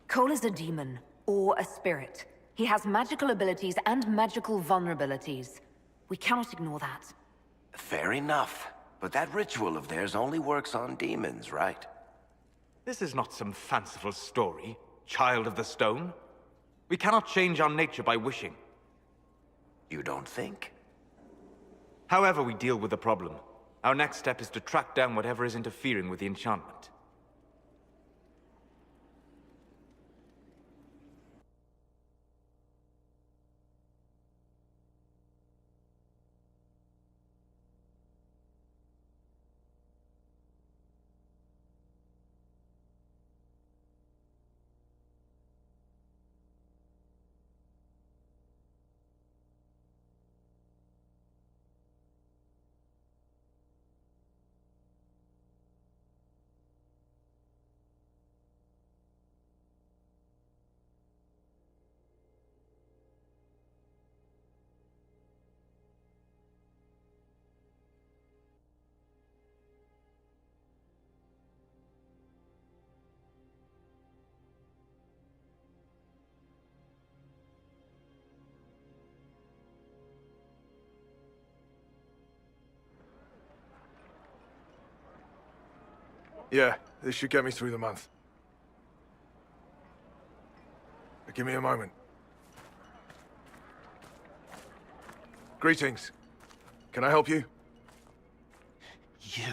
Cole is a demon, or a spirit. He has magical abilities and magical vulnerabilities. We cannot ignore that. Fair enough. But that ritual of theirs only works on demons, right? This is not some fanciful story, child of the stone. We cannot change our nature by wishing. You don't think? However we deal with the problem, our next step is to track down whatever is interfering with the enchantment. Yeah, this should get me through the month. But give me a moment. Greetings. Can I help you? You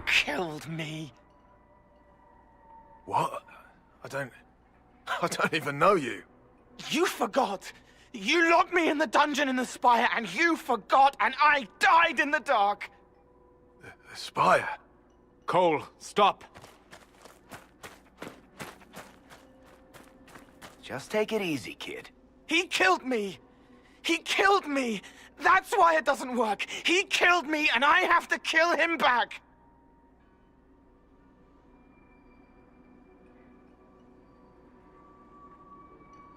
killed me. What? I don't even know you. You forgot. You locked me in the dungeon in the spire, and you forgot, and I died in the dark. The spire? Cole, stop. Just take it easy, kid. He killed me. He killed me. That's why it doesn't work. He killed me, and I have to kill him back.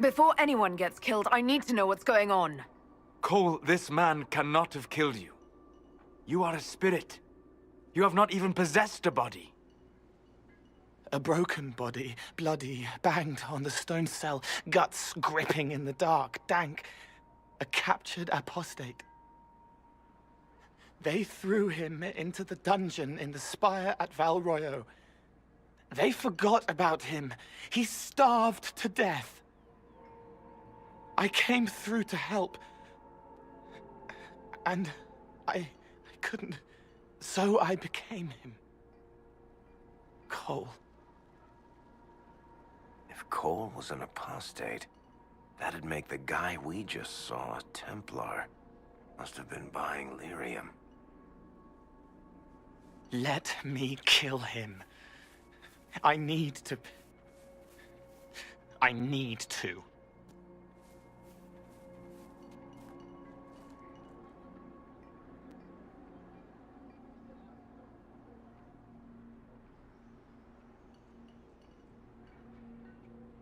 Before anyone gets killed, I need to know what's going on. Cole, this man cannot have killed you. You are a spirit. You have not even possessed a body. A broken body, bloody, banged on the stone cell, guts gripping in the dark, dank. A captured apostate. They threw him into the dungeon in the spire at Val Royo. They forgot about him. He starved to death. I came through to help. And I couldn't. So I became him. Cole. If Cole was an apostate, that'd make the guy we just saw a Templar. Must have been buying lyrium. Let me kill him. I need to.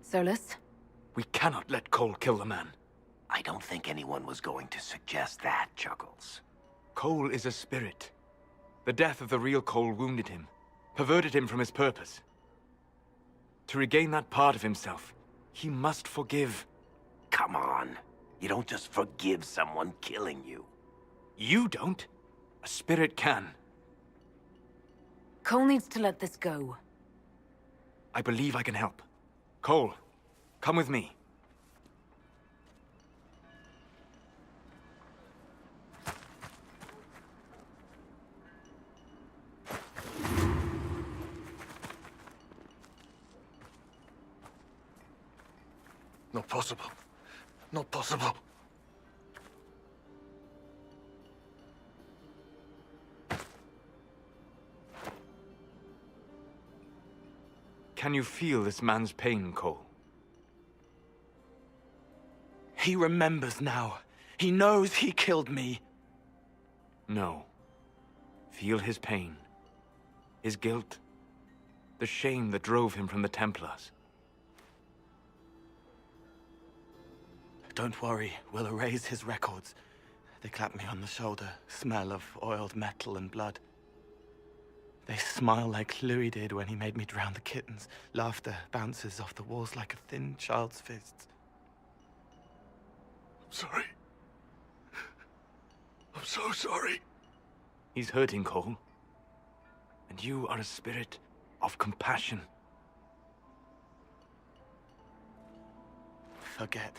Solus? We cannot let Cole kill the man. I don't think anyone was going to suggest that, Chuckles. Cole is a spirit. The death of the real Cole wounded him, perverted him from his purpose. To regain that part of himself, he must forgive. Come on. You don't just forgive someone killing you. You don't. A spirit can. Cole needs to let this go. I believe I can help. Cole, come with me. Not possible. Not possible. Can you feel this man's pain, Cole? He remembers now. He knows he killed me. No. Feel his pain. His guilt. The shame that drove him from the Templars. Don't worry, we'll erase his records. They clap me on the shoulder, smell of oiled metal and blood. They smile like Louis did when he made me drown the kittens. Laughter bounces off the walls like a thin child's fists. I'm sorry. I'm so sorry. He's hurting, Cole. And you are a spirit of compassion. Forget.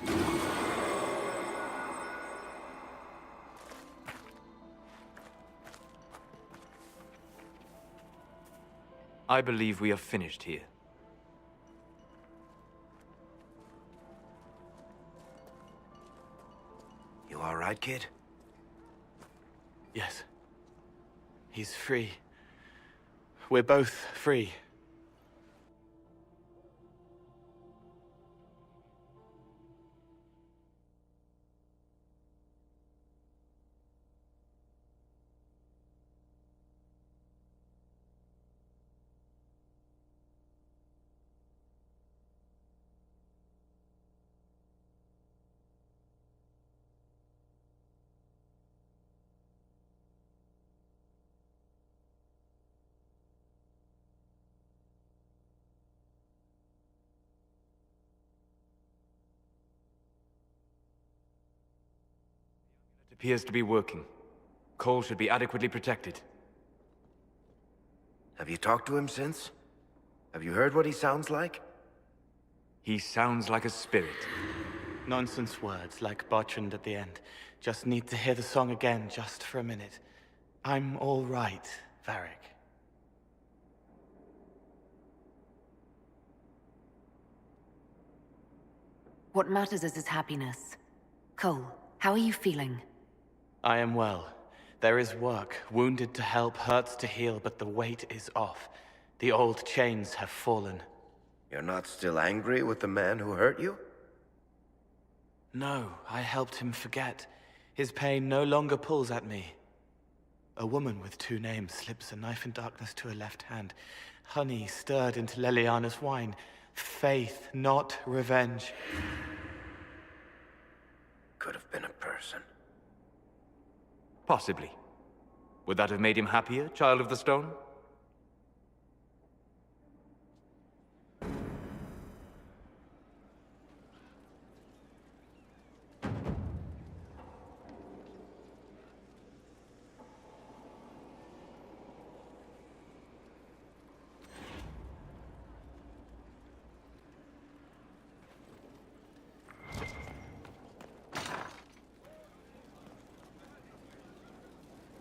I believe we are finished here. You all right, kid? Yes. He's free. We're both free. It appears to be working. Cole should be adequately protected. Have you talked to him since? Have you heard what he sounds like? He sounds like a spirit. Nonsense words like Bertrand at the end. Just need to hear the song again just for a minute. I'm all right, Varric. What matters is his happiness. Cole, how are you feeling? I am well. There is work. Wounded to help, hurts to heal, but the weight is off. The old chains have fallen. You're not still angry with the man who hurt you? No, I helped him forget. His pain no longer pulls at me. A woman with two names slips a knife in darkness to her left hand. Honey stirred into Leliana's wine. Faith, not revenge. Could have been a person. Possibly. Would that have made him happier, Child of the Stone?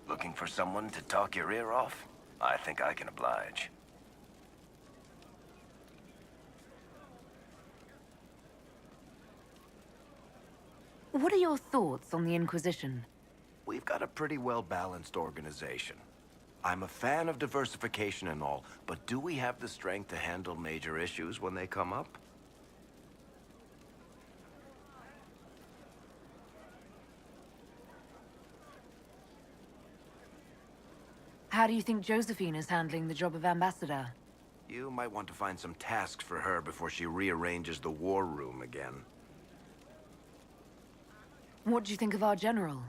Looking for someone to talk your ear off? I think I can oblige. What are your thoughts on the Inquisition? We've got a pretty well-balanced organization. I'm a fan of diversification and all, but do we have the strength to handle major issues when they come up? How do you think Josephine is handling the job of ambassador? You might want to find some tasks for her before she rearranges the war room again. What do you think of our general?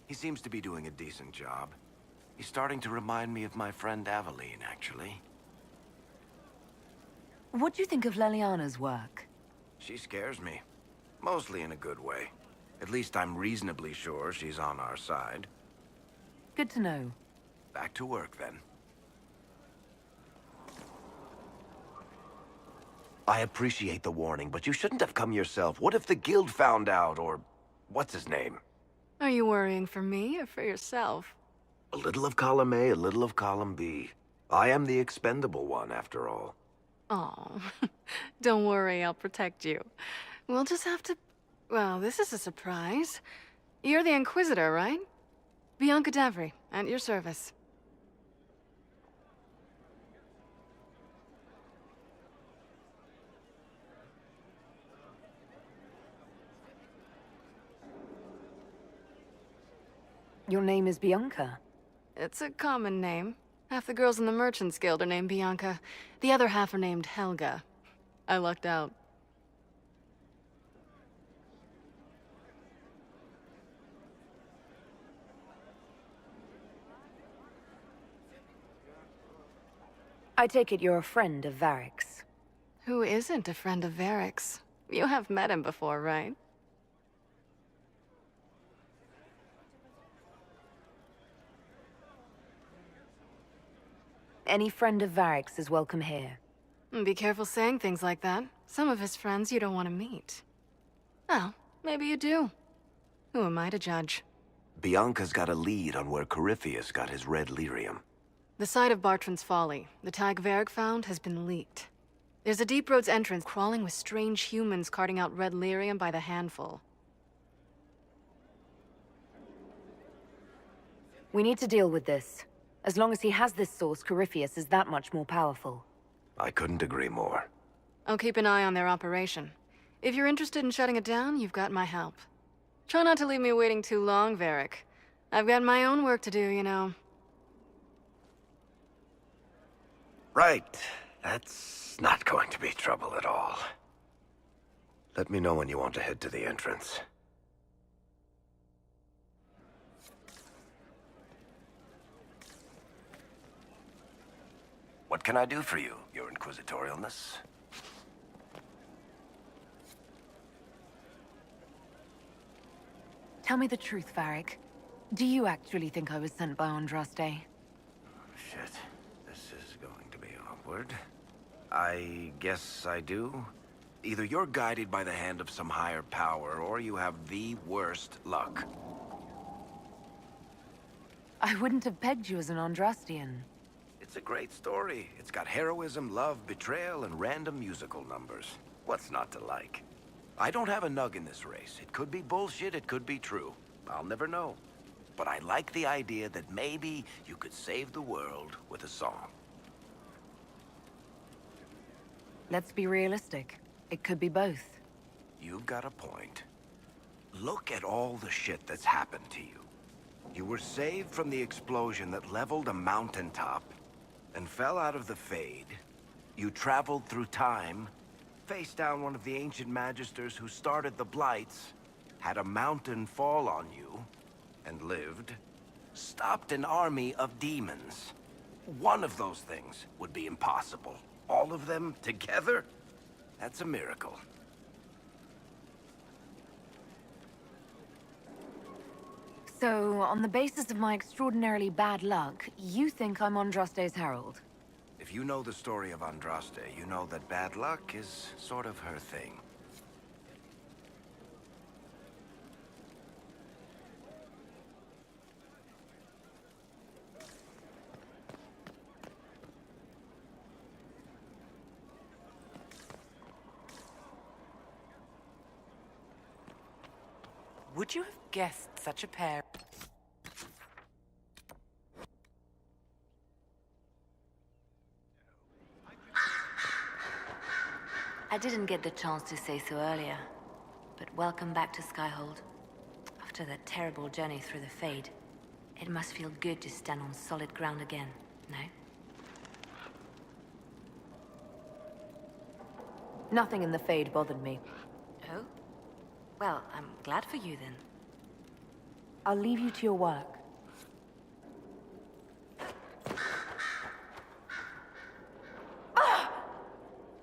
He seems to be doing a decent job. He's starting to remind me of my friend Aveline, actually. What do you think of Leliana's work? She scares me. Mostly in a good way. At least I'm reasonably sure she's on our side. Good to know. Back to work, then. I appreciate the warning, but you shouldn't have come yourself. What if the guild found out, or... what's his name? Are you worrying for me or for yourself? A little of column A, a little of column B. I am the expendable one, after all. Oh, don't worry, I'll protect you. We'll just have to... Well, this is a surprise. You're the Inquisitor, right? Bianca Davry, at your service. Your name is Bianca? It's a common name. Half the girls in the Merchants Guild are named Bianca. The other half are named Helga. I lucked out. I take it you're a friend of Varric's. Who isn't a friend of Varric's? You have met him before, right? Any friend of Varric's is welcome here. Be careful saying things like that. Some of his friends you don't want to meet. Well, maybe you do. Who am I to judge? Bianca's got a lead on where Corypheus got his red lyrium. The site of Bartran's Folly, the tag Varric found, has been leaked. There's a Deep Roads entrance crawling with strange humans carting out red lyrium by the handful. We need to deal with this. As long as he has this source, Corypheus is that much more powerful. I couldn't agree more. I'll keep an eye on their operation. If you're interested in shutting it down, you've got my help. Try not to leave me waiting too long, Varric. I've got my own work to do, you know. Right. That's not going to be trouble at all. Let me know when you want to head to the entrance. What can I do for you, your inquisitorialness? Tell me the truth, Varric. Do you actually think I was sent by Andraste? Shit. This is going to be awkward. I guess I do. Either you're guided by the hand of some higher power, or you have the worst luck. I wouldn't have pegged you as an Andrastian. It's a great story. It's got heroism, love, betrayal, and random musical numbers. What's not to like? I don't have a nug in this race. It could be bullshit, it could be true. I'll never know. But I like the idea that maybe you could save the world with a song. Let's be realistic. It could be both. You've got a point. Look at all the shit that's happened to you. You were saved from the explosion that leveled a mountaintop and fell out of the Fade. You traveled through time, faced down one of the ancient magisters who started the Blights, had a mountain fall on you, and lived, stopped an army of demons. One of those things would be impossible. All of them together? That's a miracle. So, on the basis of my extraordinarily bad luck, you think I'm Andraste's herald? If you know the story of Andraste, you know that bad luck is sort of her thing. Would you have guessed such a pair? I didn't get the chance to say so earlier, but welcome back to Skyhold. After that terrible journey through the Fade, it must feel good to stand on solid ground again, no? Nothing in the Fade bothered me. Oh? Well, I'm glad for you then. I'll leave you to your work.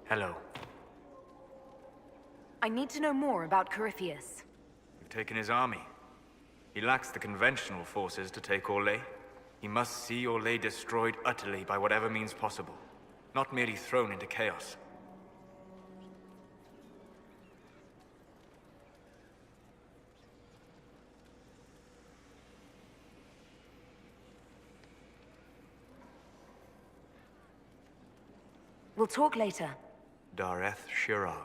Hello. I need to know more about Corypheus. We've taken his army. He lacks the conventional forces to take Orlais. He must see Orlais destroyed utterly by whatever means possible, not merely thrown into chaos. We'll talk later. Dareth Shiral.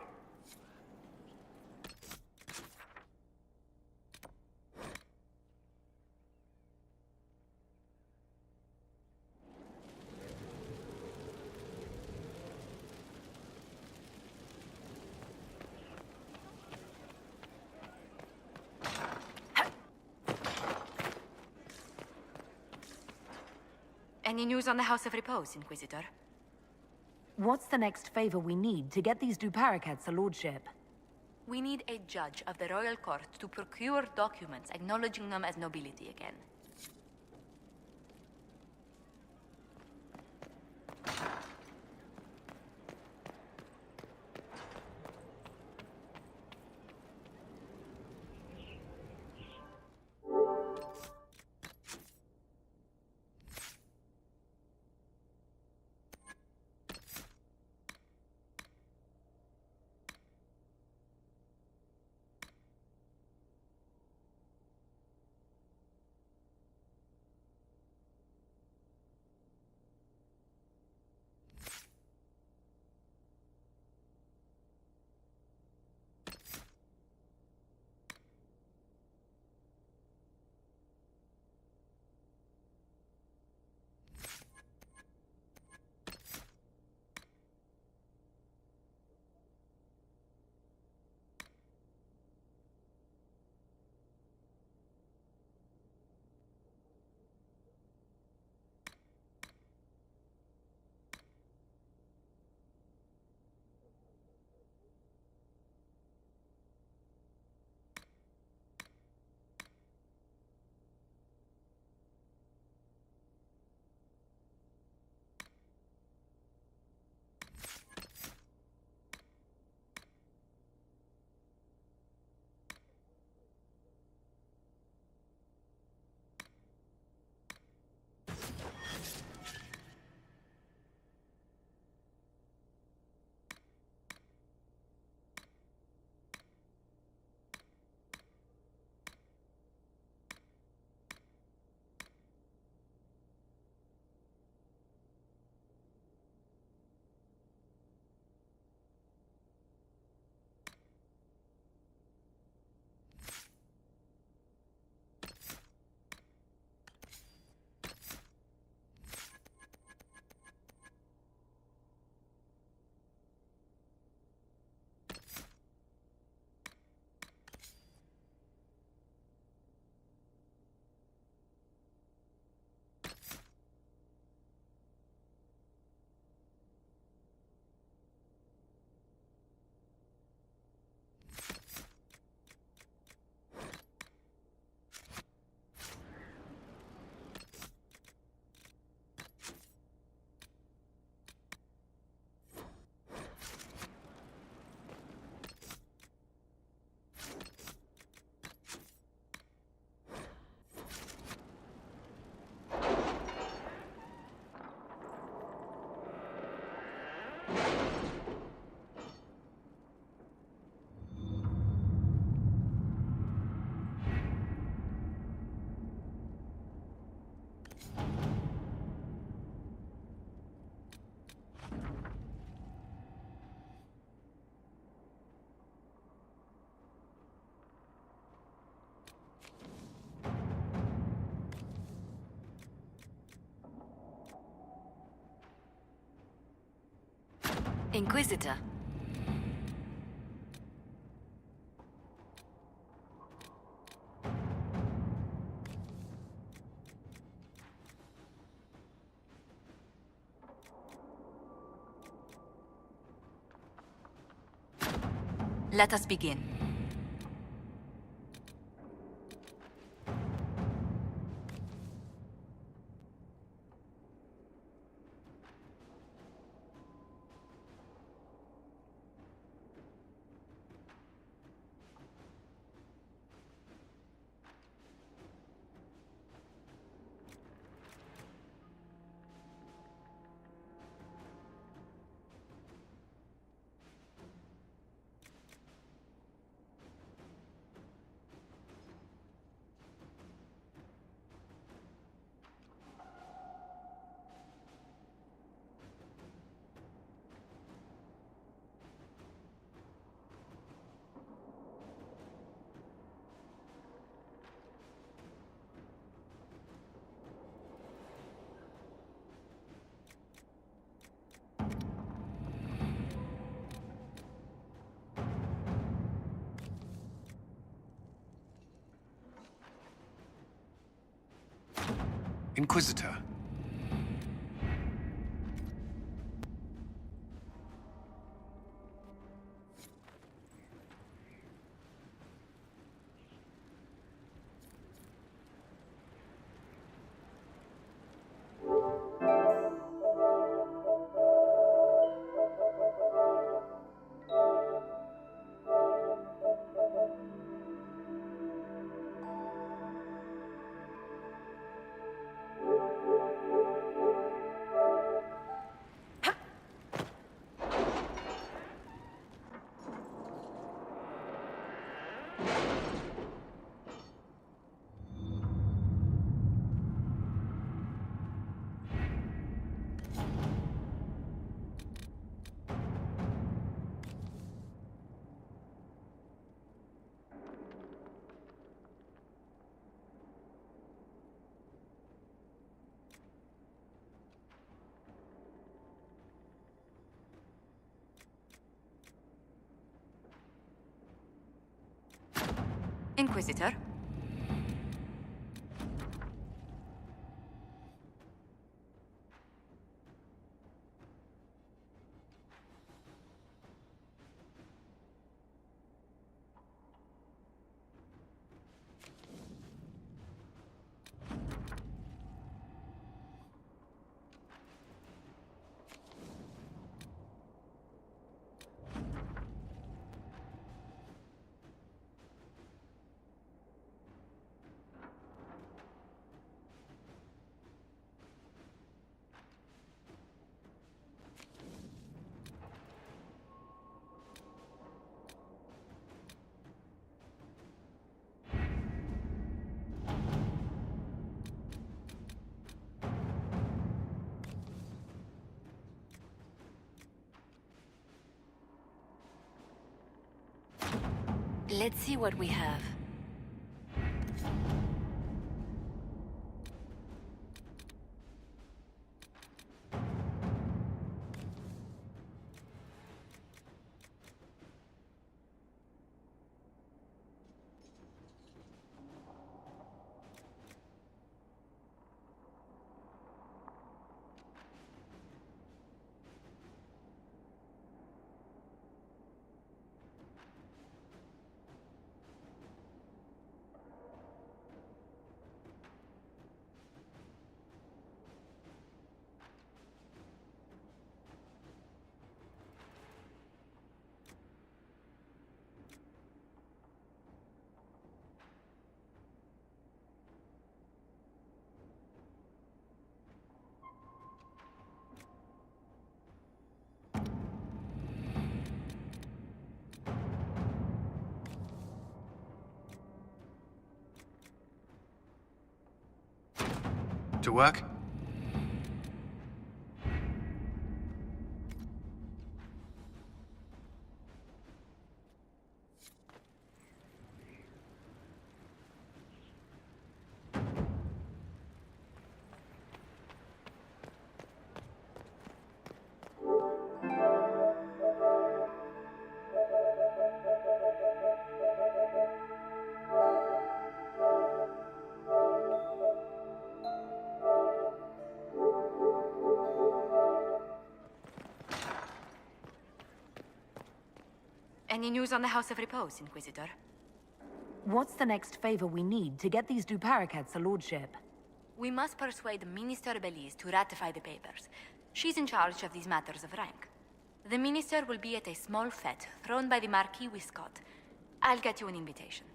Any news on the House of Repose, Inquisitor? What's the next favor we need to get these Duparacats a lordship? We need a judge of the royal court to procure documents acknowledging them as nobility again. Inquisitor. Let us begin. Inquisitor. Inquisitor? Let's see what we have. To work? Any news on the House of Repose, Inquisitor? What's the next favor we need to get these Duparacats a lordship? We must persuade Minister Belize to ratify the papers. She's in charge of these matters of rank. The minister will be at a small fete thrown by the Marquis Wiscott. I'll get you an invitation.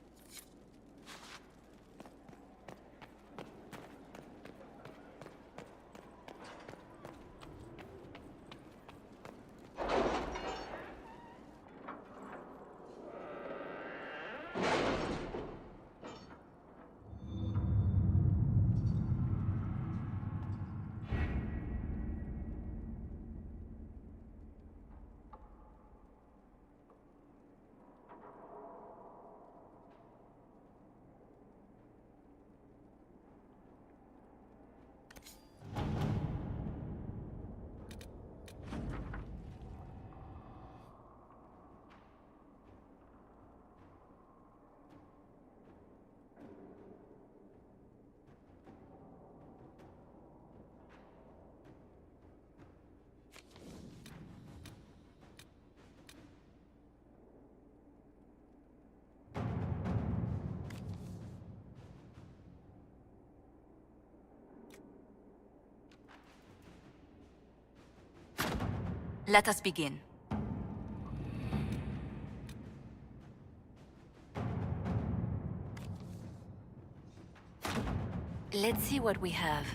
Let us begin. Let's see what we have.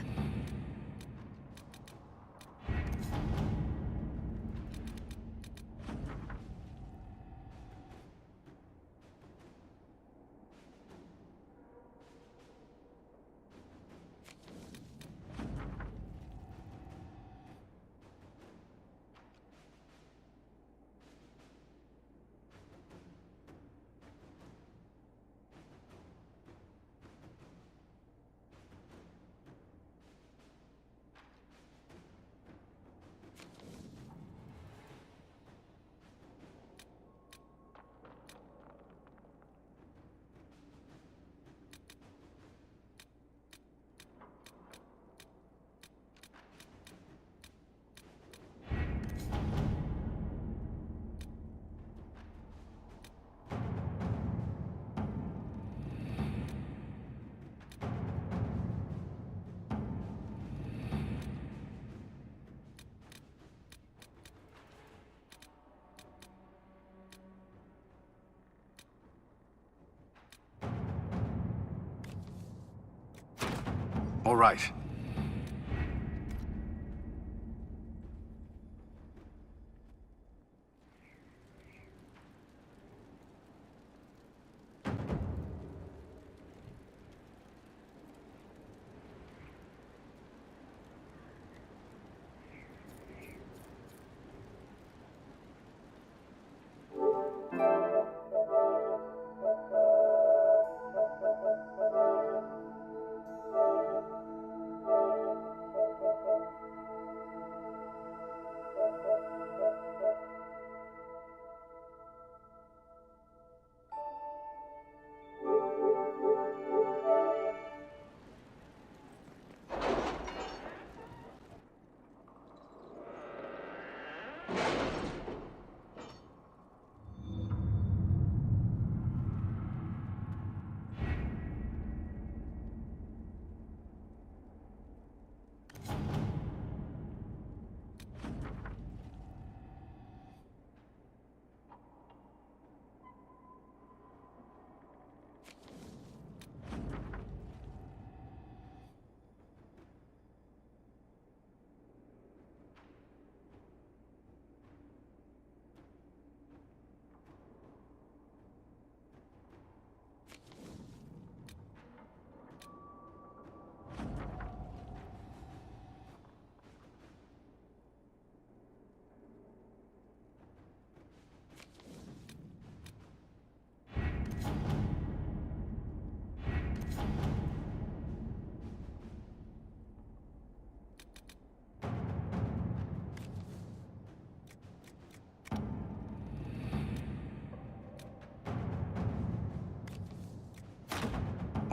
All right.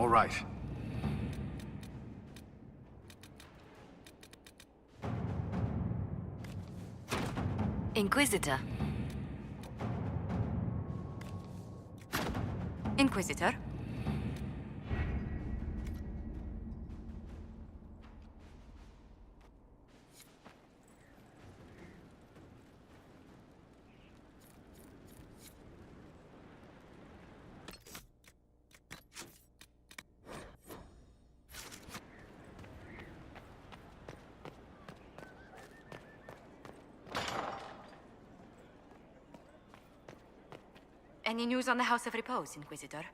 All right. Inquisitor. Inquisitor. Any news on the House of Repose, Inquisitor?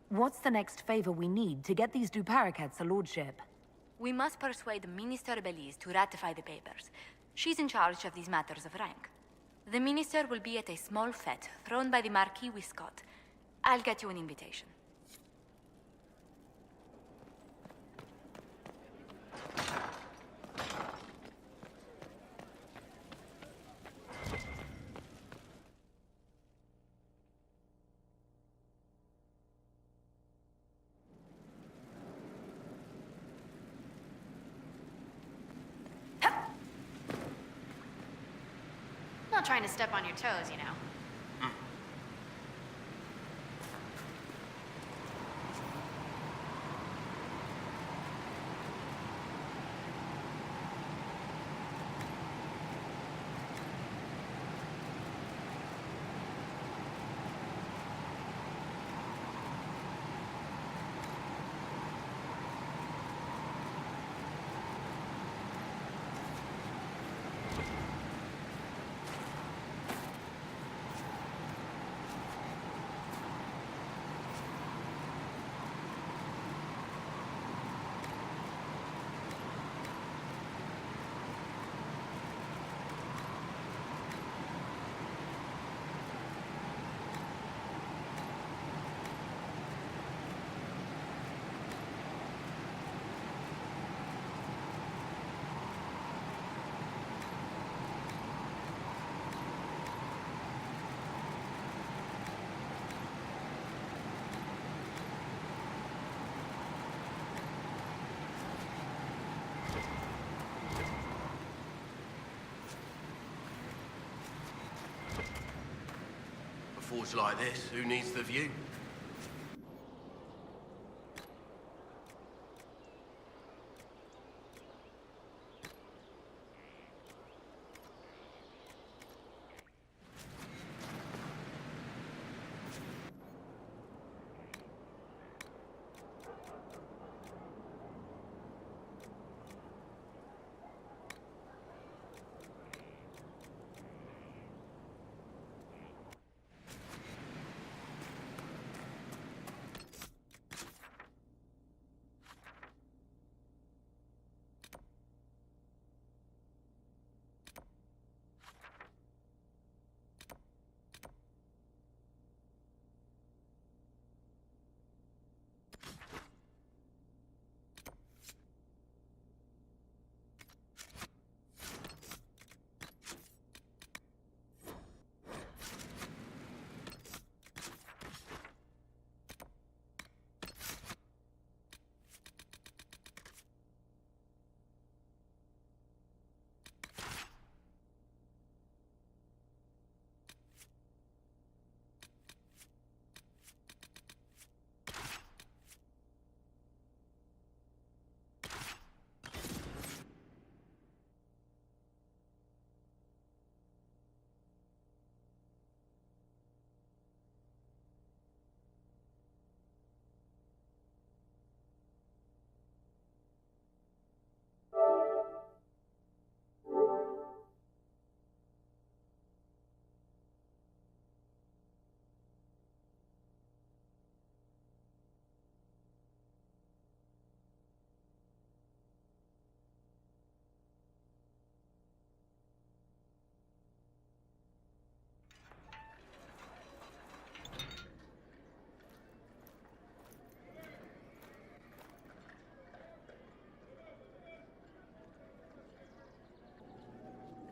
What's the next favor we need to get these Duparacats a lordship? We must persuade Minister Belize to ratify the papers. She's in charge of these matters of rank. The minister will be at a small fete thrown by the Marquis Wiscott. I'll get you an invitation. Not trying to step on your toes, you know. forge like this, who needs the view?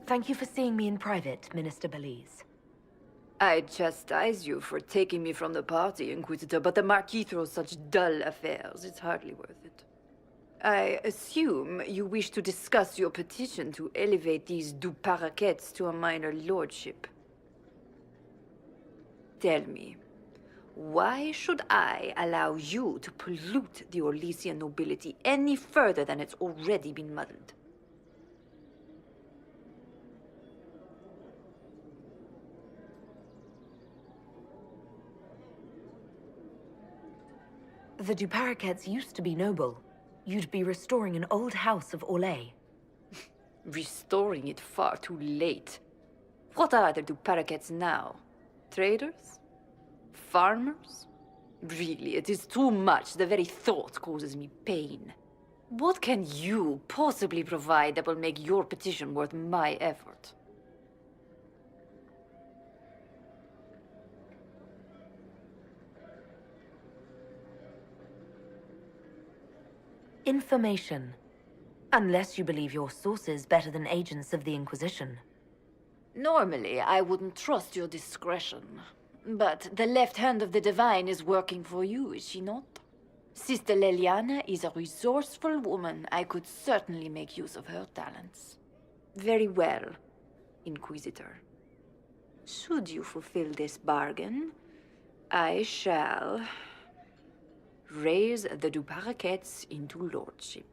Thank you for seeing me in private, Minister Belize. I chastise you for taking me from the party, Inquisitor, but the Marquis throws such dull affairs. It's hardly worth it. I assume you wish to discuss your petition to elevate these du Paraquets to a minor lordship. Tell me, why should I allow you to pollute the Orlesian nobility any further than it's already been muddled? The du Paraquets used to be noble. You'd be restoring an old house of Orlais. Restoring it far too late. What are the du Paraquets now? Traders? Farmers? Really, it is too much. The very thought causes me pain. What can you possibly provide that will make your petition worth my effort? Information. Unless you believe your sources better than agents of the Inquisition. Normally, I wouldn't trust your discretion. But the left hand of the Divine is working for you, is she not? Sister Leliana is a resourceful woman. I could certainly make use of her talents. Very well, Inquisitor. Should you fulfill this bargain, I shall raise the du Paraquets into lordship.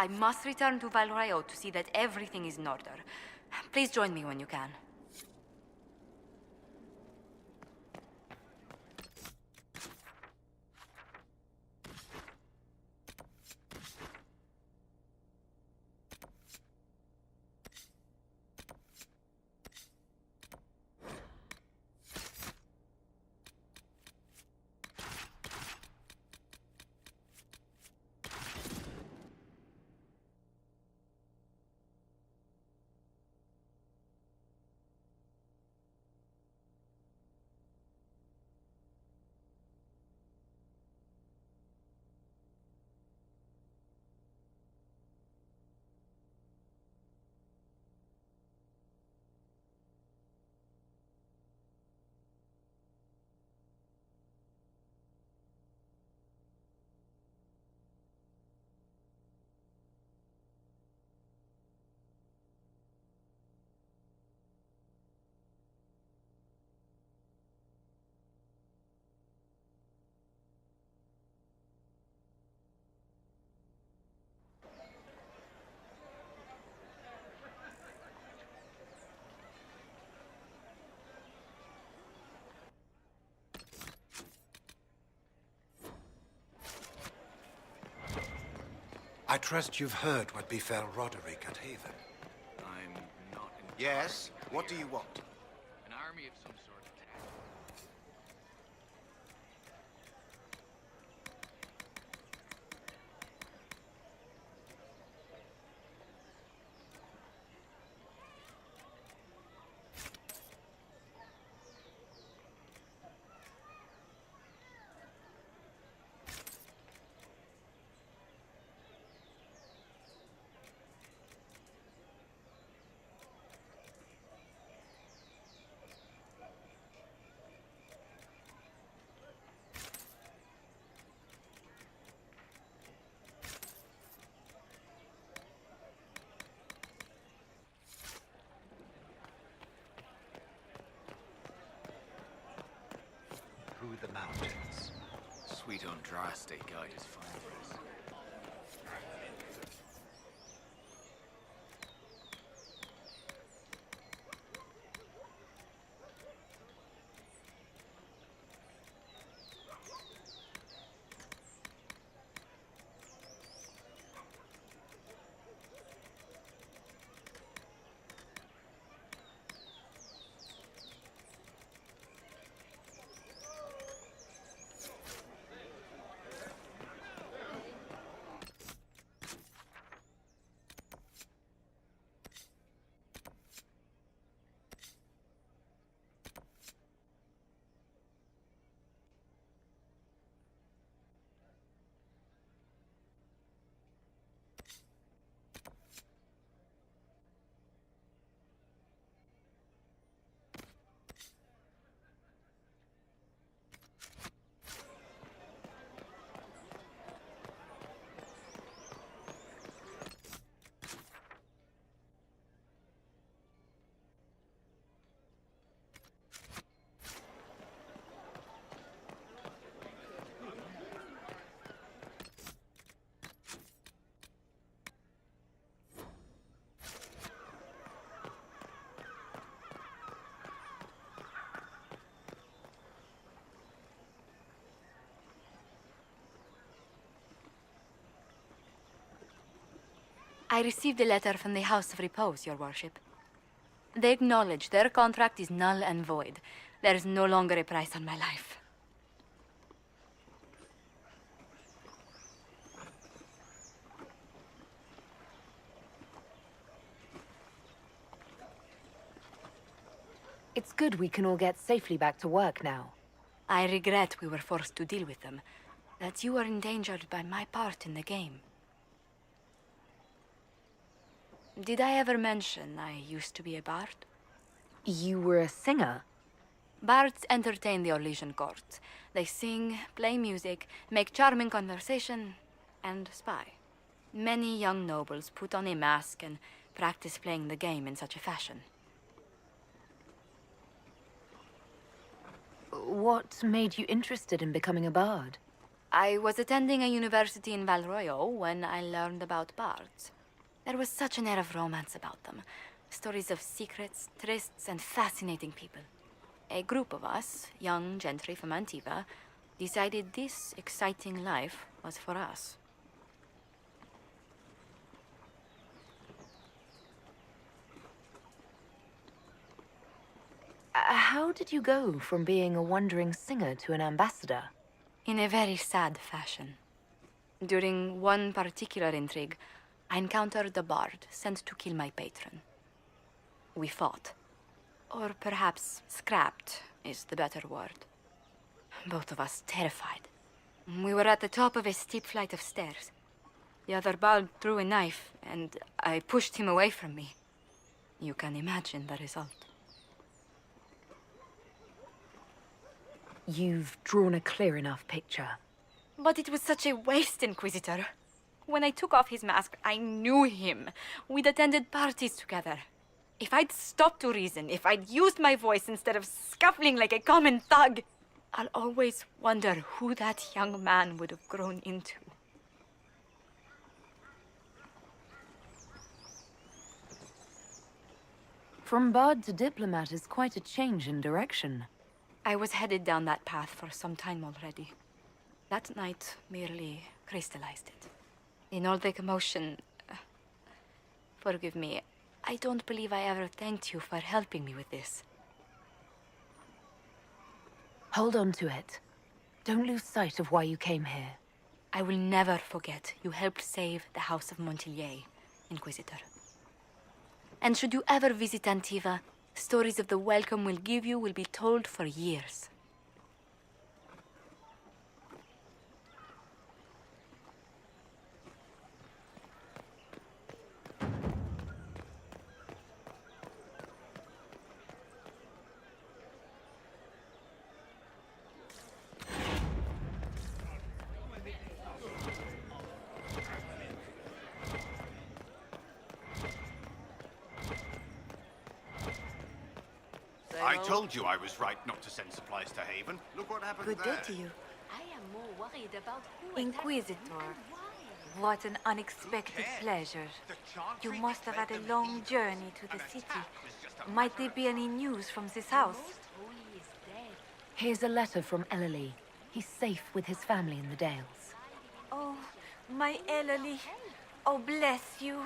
I must return to Valrayo to see that everything is in order. Please join me when you can. I trust you've heard what befell Roderick at Haven. I'm not in... Yes? What do you want? An army of some sort attacked. Through the mountains. Sweet Andraste guide is fine for us. I received a letter from the House of Repose, Your Worship. They acknowledge their contract is null and void. There is no longer a price on my life. It's good we can all get safely back to work now. I regret we were forced to deal with them. That you were endangered by my part in the game. Did I ever mention I used to be a bard? You were a singer? Bards entertain the Orlesian court. They sing, play music, make charming conversation, and spy. Many young nobles put on a mask and practice playing the game in such a fashion. What made you interested in becoming a bard? I was attending a university in Valroyo when I learned about bards. There was such an air of romance about them. Stories of secrets, trysts, and fascinating people. A group of us, young gentry from Antiva, decided this exciting life was for us. How did you go from being a wandering singer to an ambassador? In a very sad fashion. During one particular intrigue, I encountered a bard sent to kill my patron. We fought. Or perhaps scrapped is the better word. Both of us terrified. We were at the top of a steep flight of stairs. The other bard threw a knife, and I pushed him away from me. You can imagine the result. You've drawn a clear enough picture. But it was such a waste, Inquisitor. When I took off his mask, I knew him. We'd attended parties together. If I'd stopped to reason, if I'd used my voice instead of scuffling like a common thug, I'll always wonder who that young man would have grown into. From bard to diplomat is quite a change in direction. I was headed down that path for some time already. That night merely crystallized it. In all the commotion... forgive me, I don't believe I ever thanked you for helping me with this. Hold on to it. Don't lose sight of why you came here. I will never forget you helped save the House of Montilyet, Inquisitor. And should you ever visit Antiva, stories of the welcome we'll give you will be told for years. I told you I was right not to send supplies to Haven. Look what happened Good there. day to you. I am more worried about who Inquisitor. What an unexpected pleasure. You must have had a long journey to the city. Might there be any news from this house? Here's a letter from Ellery. He's safe with his family in the Dales. Oh, my Ellery. Oh, bless you.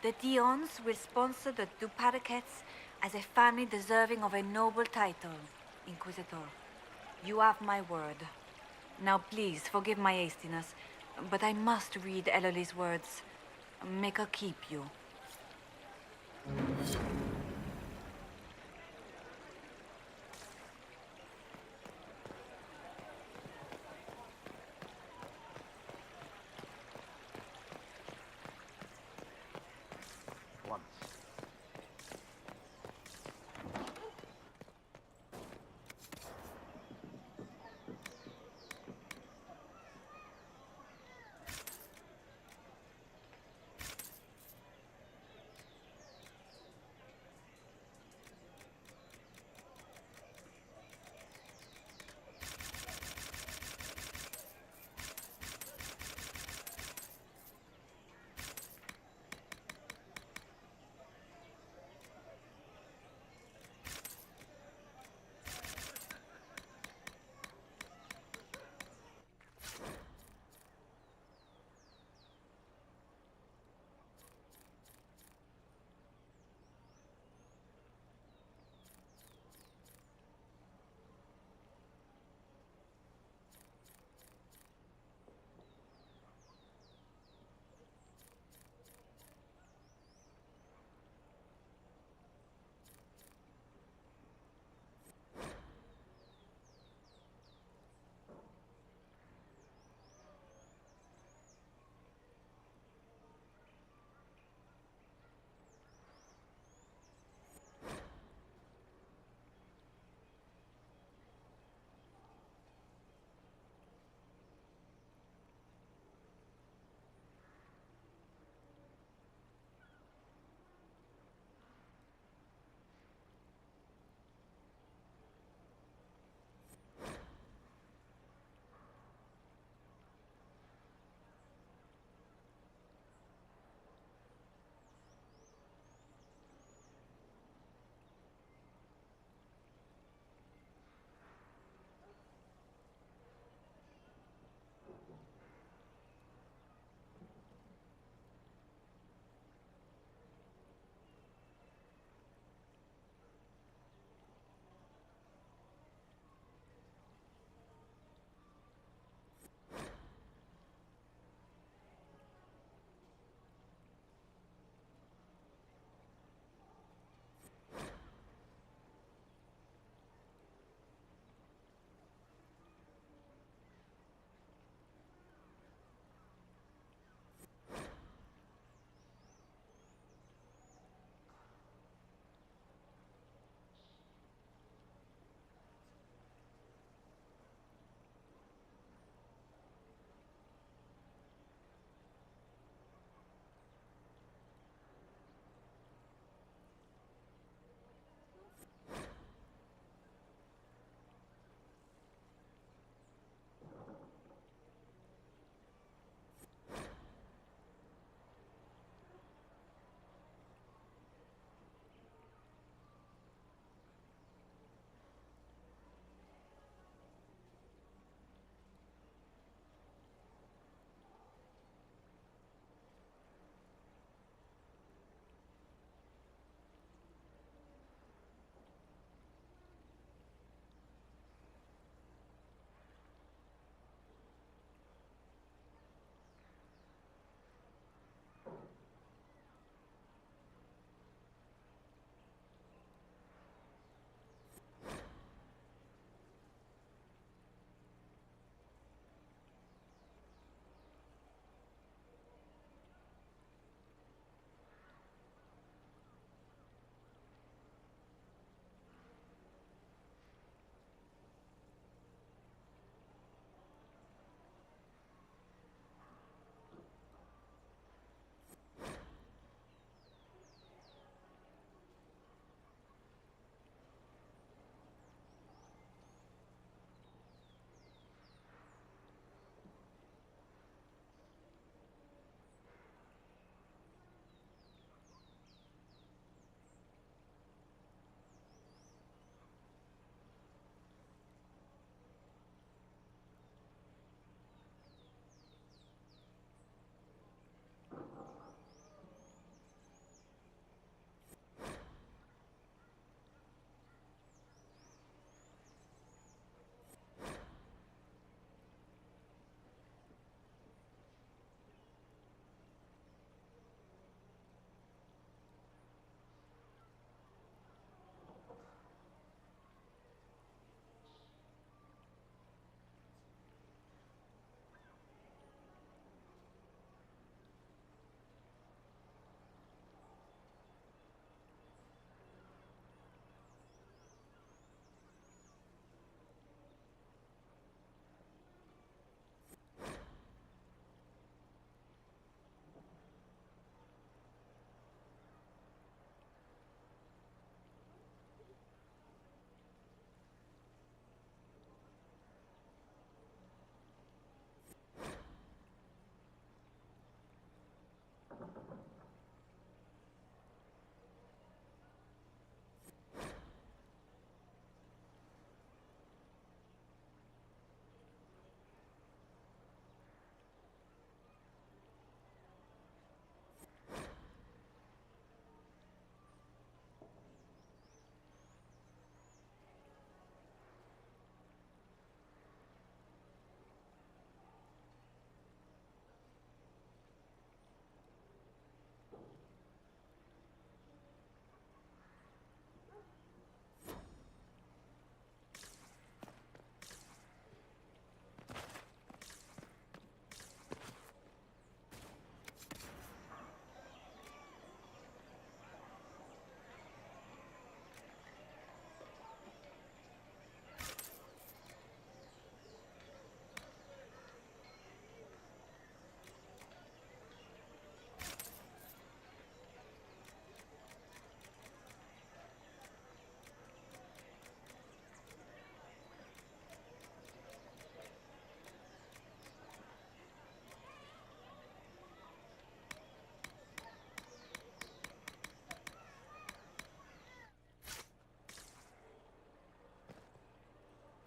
The Dions will sponsor the Duparaquets as a family deserving of a noble title, Inquisitor. You have my word. Now please, forgive my hastiness, but I must read Ellery's words. Make her keep you.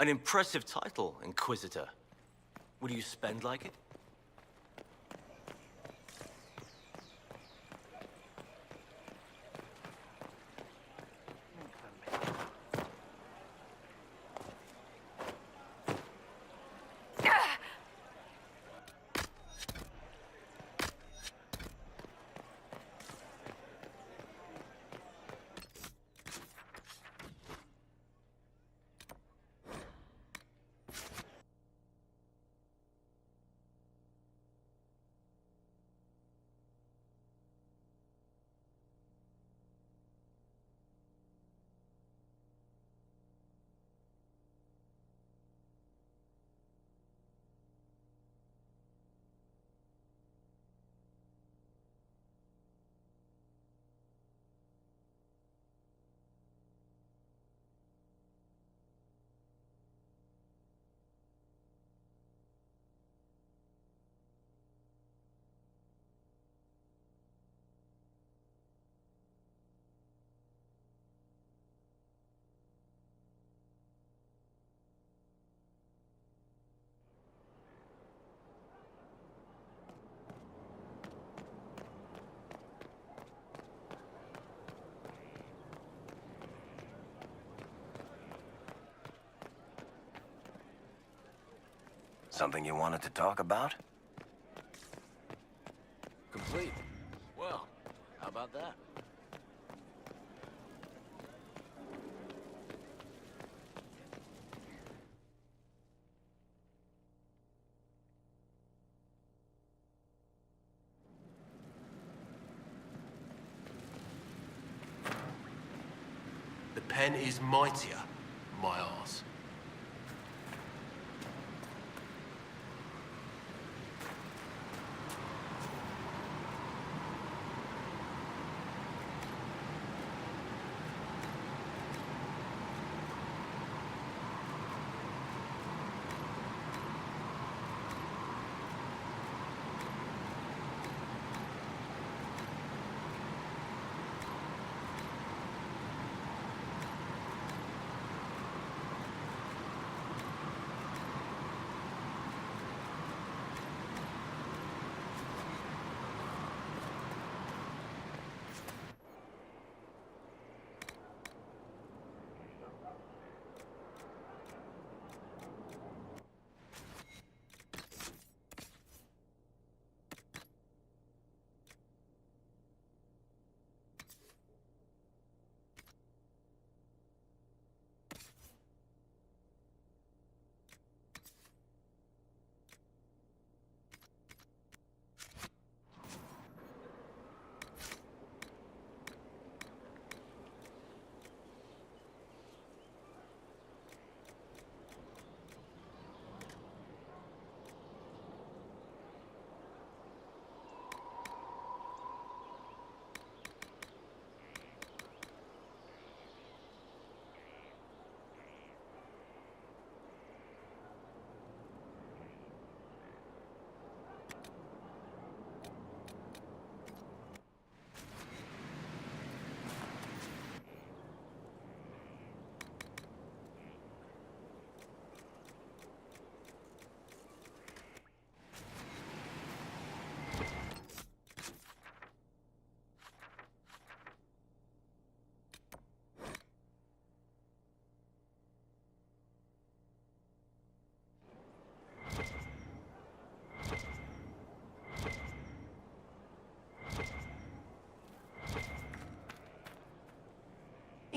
An impressive title, Inquisitor. Would you spend like it? Something you wanted to talk about? Complete. Well, how about that? The pen is mightier, my arse.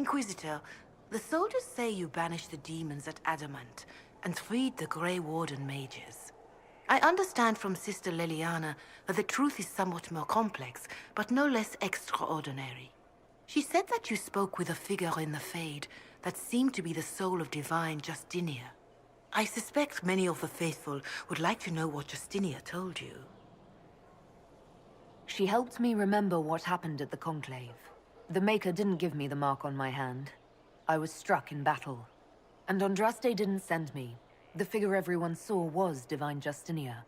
Inquisitor, the soldiers say you banished the demons at Adamant and freed the Grey Warden mages. I understand from Sister Leliana that the truth is somewhat more complex, but no less extraordinary. She said that you spoke with a figure in the Fade that seemed to be the soul of divine Justinia. I suspect many of the faithful would like to know what Justinia told you. She helped me remember what happened at the Conclave. The Maker didn't give me the mark on my hand. I was struck in battle. And Andraste didn't send me. The figure everyone saw was Divine Justinia.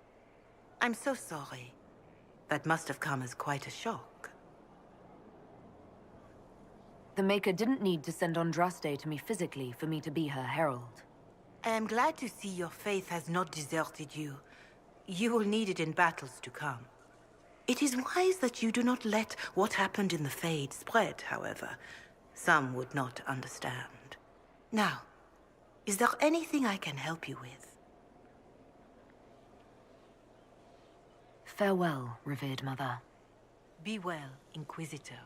I'm so sorry. That must have come as quite a shock. The Maker didn't need to send Andraste to me physically for me to be her herald. I am glad to see your faith has not deserted you. You will need it in battles to come. It is wise that you do not let what happened in the Fade spread, however. Some would not understand. Now, is there anything I can help you with? Farewell, revered mother. Be well, Inquisitor.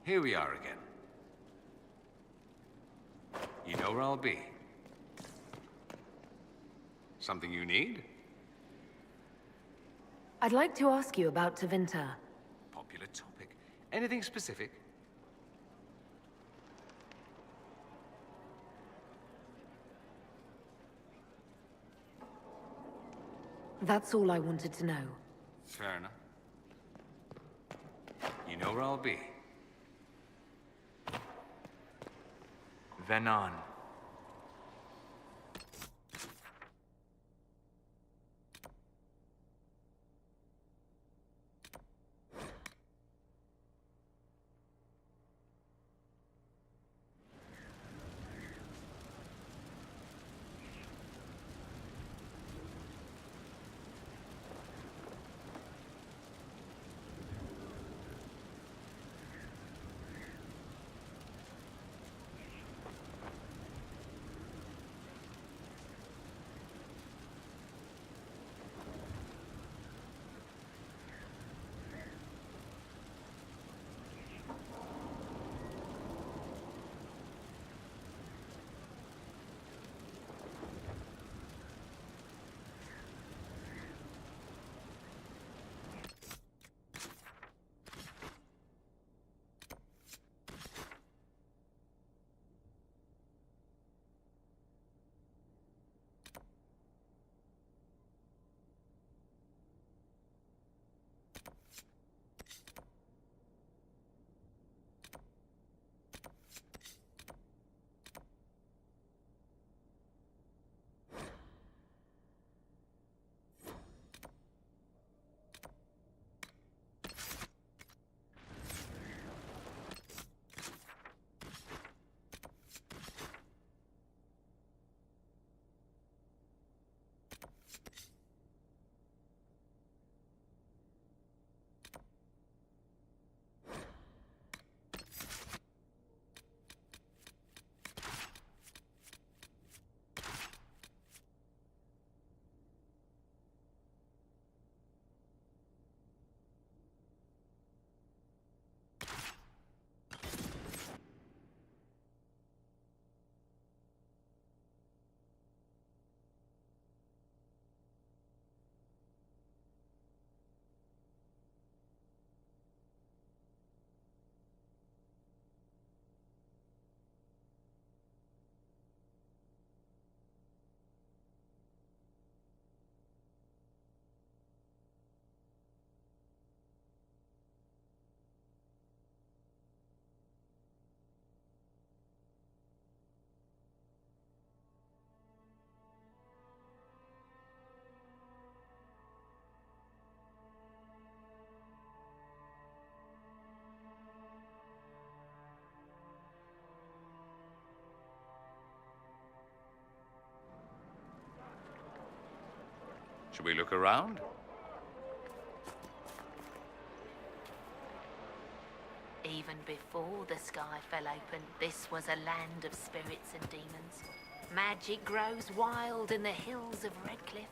Here we are again. You know where I'll be. Something you need? I'd like to ask you about Tevinter. Popular topic. Anything specific? That's all I wanted to know. Fair enough. You know where I'll be. Venan. Should we look around? Even before the sky fell open, this was a land of spirits and demons. Magic grows wild in the hills of Redcliffe.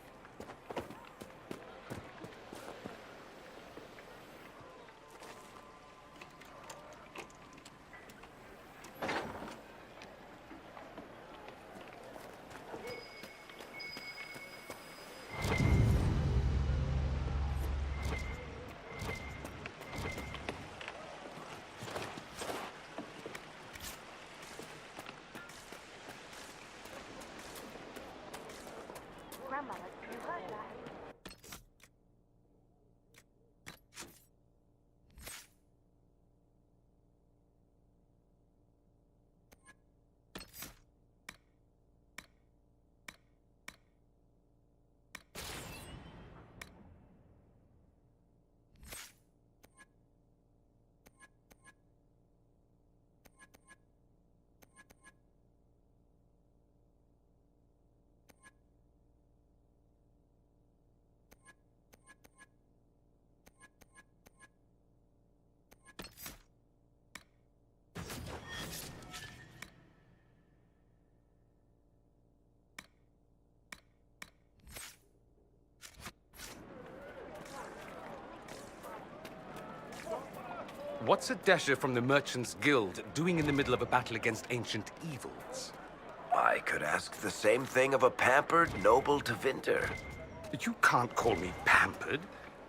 What's a dasher from the Merchants Guild doing in the middle of a battle against ancient evils? I could ask the same thing of a pampered noble Tevinter. You can't call me pampered.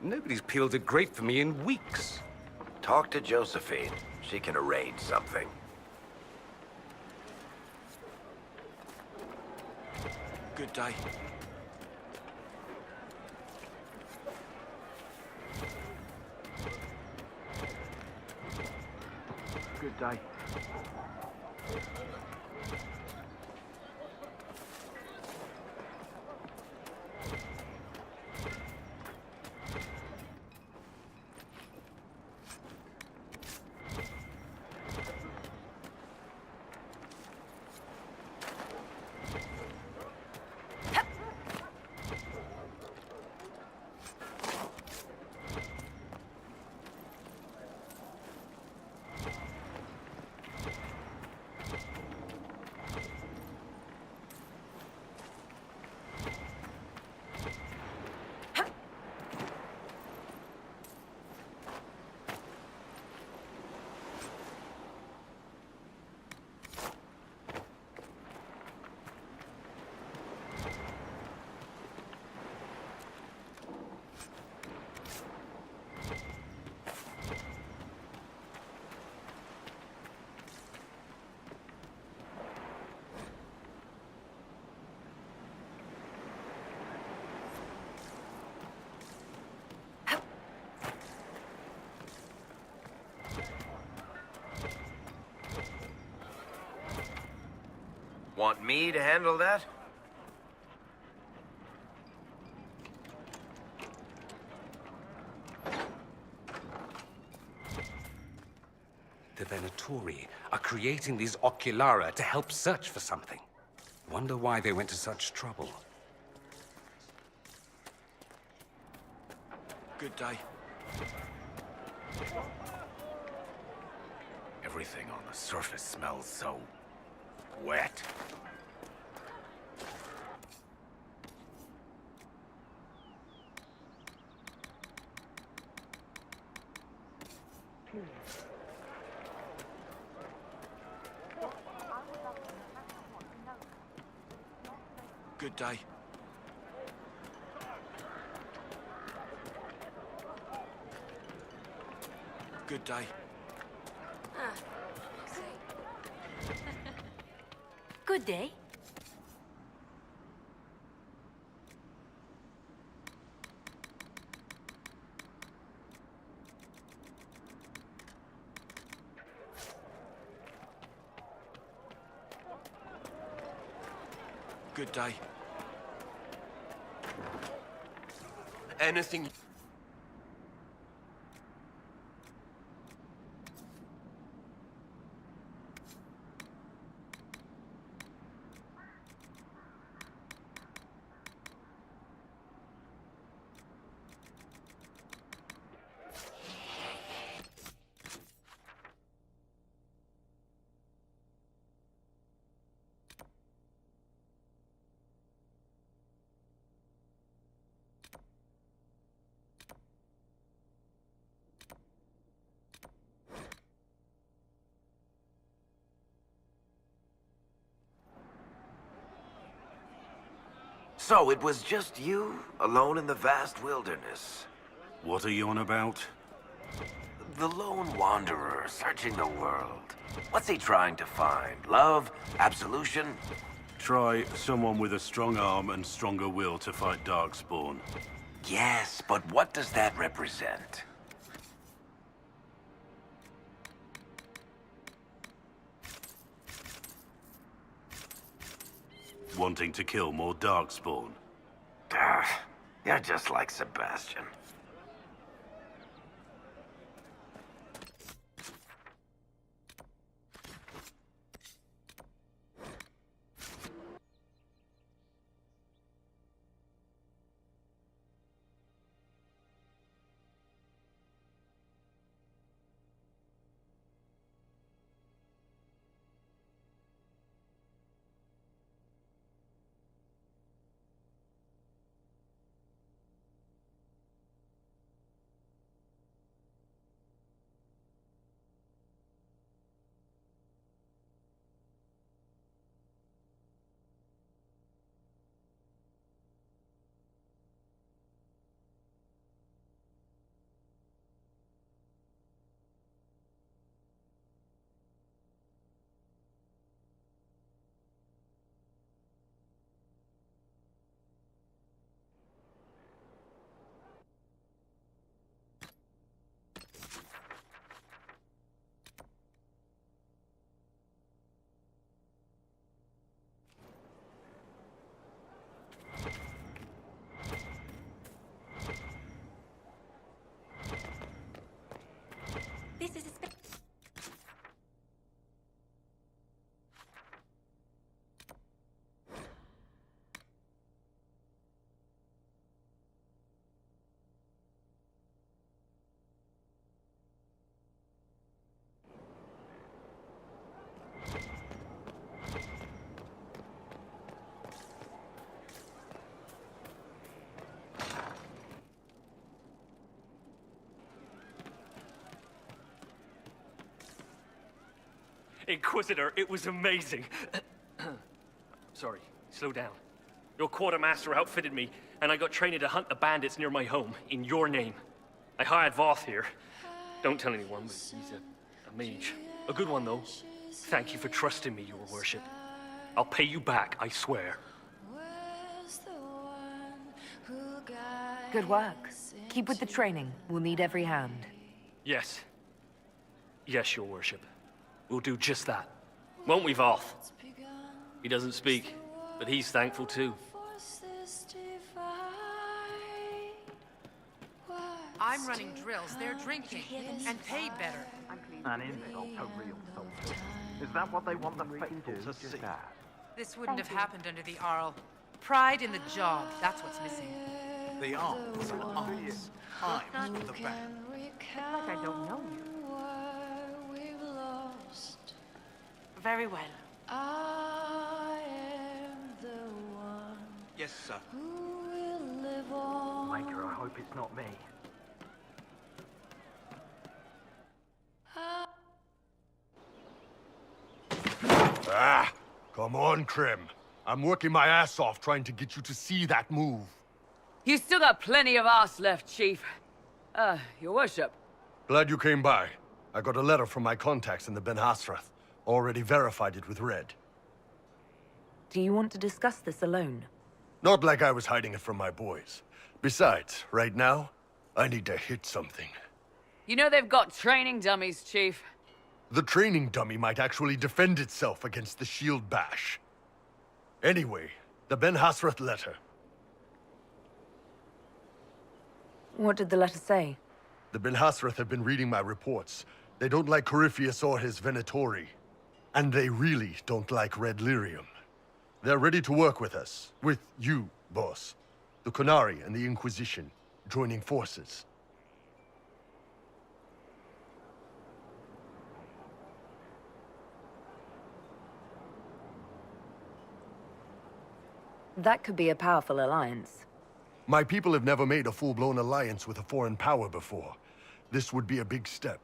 Nobody's peeled a grape for me in weeks. Talk to Josephine. She can arrange something. Good day. Good day. Want me to handle that? The Venatori are creating these Oculara to help search for something. Wonder why they went to such trouble. Good day. Everything on the surface smells so wet. Good day. Good day. Good day. Good day. Anything... So it was just you, alone in the vast wilderness. What are you on about? The lone wanderer searching the world. What's he trying to find? Love? Absolution? Try someone with a strong arm and stronger will to fight Darkspawn. Yes, but what does that represent? Wanting to kill more Darkspawn. You're just like Sebastian. This is a Inquisitor, it was amazing. Sorry, slow down. Your quartermaster outfitted me, and I got training to hunt the bandits near my home, in your name. I hired Voth here. Don't tell anyone, but he's a mage. A good one, though. Thank you for trusting me, your worship. I'll pay you back, I swear. Good work. Keep with the training. We'll need every hand. Yes. Yes, your worship. We'll do just that. Won't we, Voth? He doesn't speak, but he's thankful too. I'm running drills, they're drinking, and paid better. An insult to real soldiers. Is that what they want the faithful to see? This wouldn't have happened under the Arl. Pride in the job, that's what's missing. The arms and arms. I'm the band. It's like I don't know you. Very well. Yes, sir. Maker, I hope it's not me. Ah, come on, Krim. I'm working my ass off trying to get you to see that move. You still got plenty of arse left, Chief. Your worship. Glad you came by. I got a letter from my contacts in the Ben Hasrath. Already verified it with Red. Do you want to discuss this alone? Not like I was hiding it from my boys. Besides, right now, I need to hit something. You know they've got training dummies, Chief. The training dummy might actually defend itself against the shield bash. Anyway, the Ben Hasrath letter. What did the letter say? The Ben Hasrath have been reading my reports. They don't like Corypheus or his Venatori. And they really don't like Red Lyrium. They're ready to work with us. With you, boss. The Qunari and the Inquisition, joining forces. That could be a powerful alliance. My people have never made a full-blown alliance with a foreign power before. This would be a big step.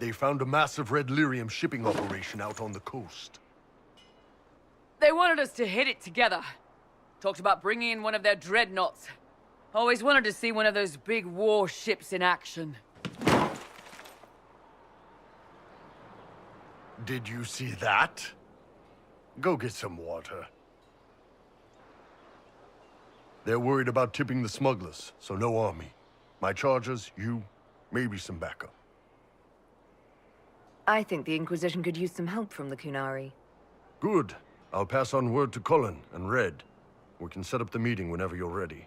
They found a massive Red Lyrium shipping operation out on the coast. They wanted us to hit it together. Talked about bringing in one of their dreadnoughts. Always wanted to see one of those big warships in action. Did you see that? Go get some water. They're worried about tipping the smugglers, so no army. My chargers, you, maybe some backup. I think the Inquisition could use some help from the Kunari. Good. I'll pass on word to Cullen and Red. We can set up the meeting whenever you're ready.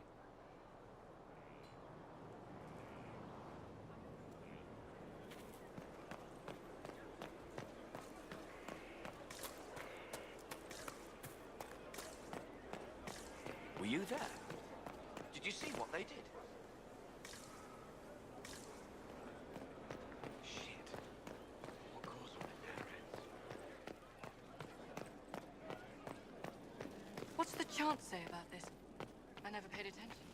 Were you there? Did you see what they did? Shit. What caused all the parents? What's the chant say about this? I never paid attention.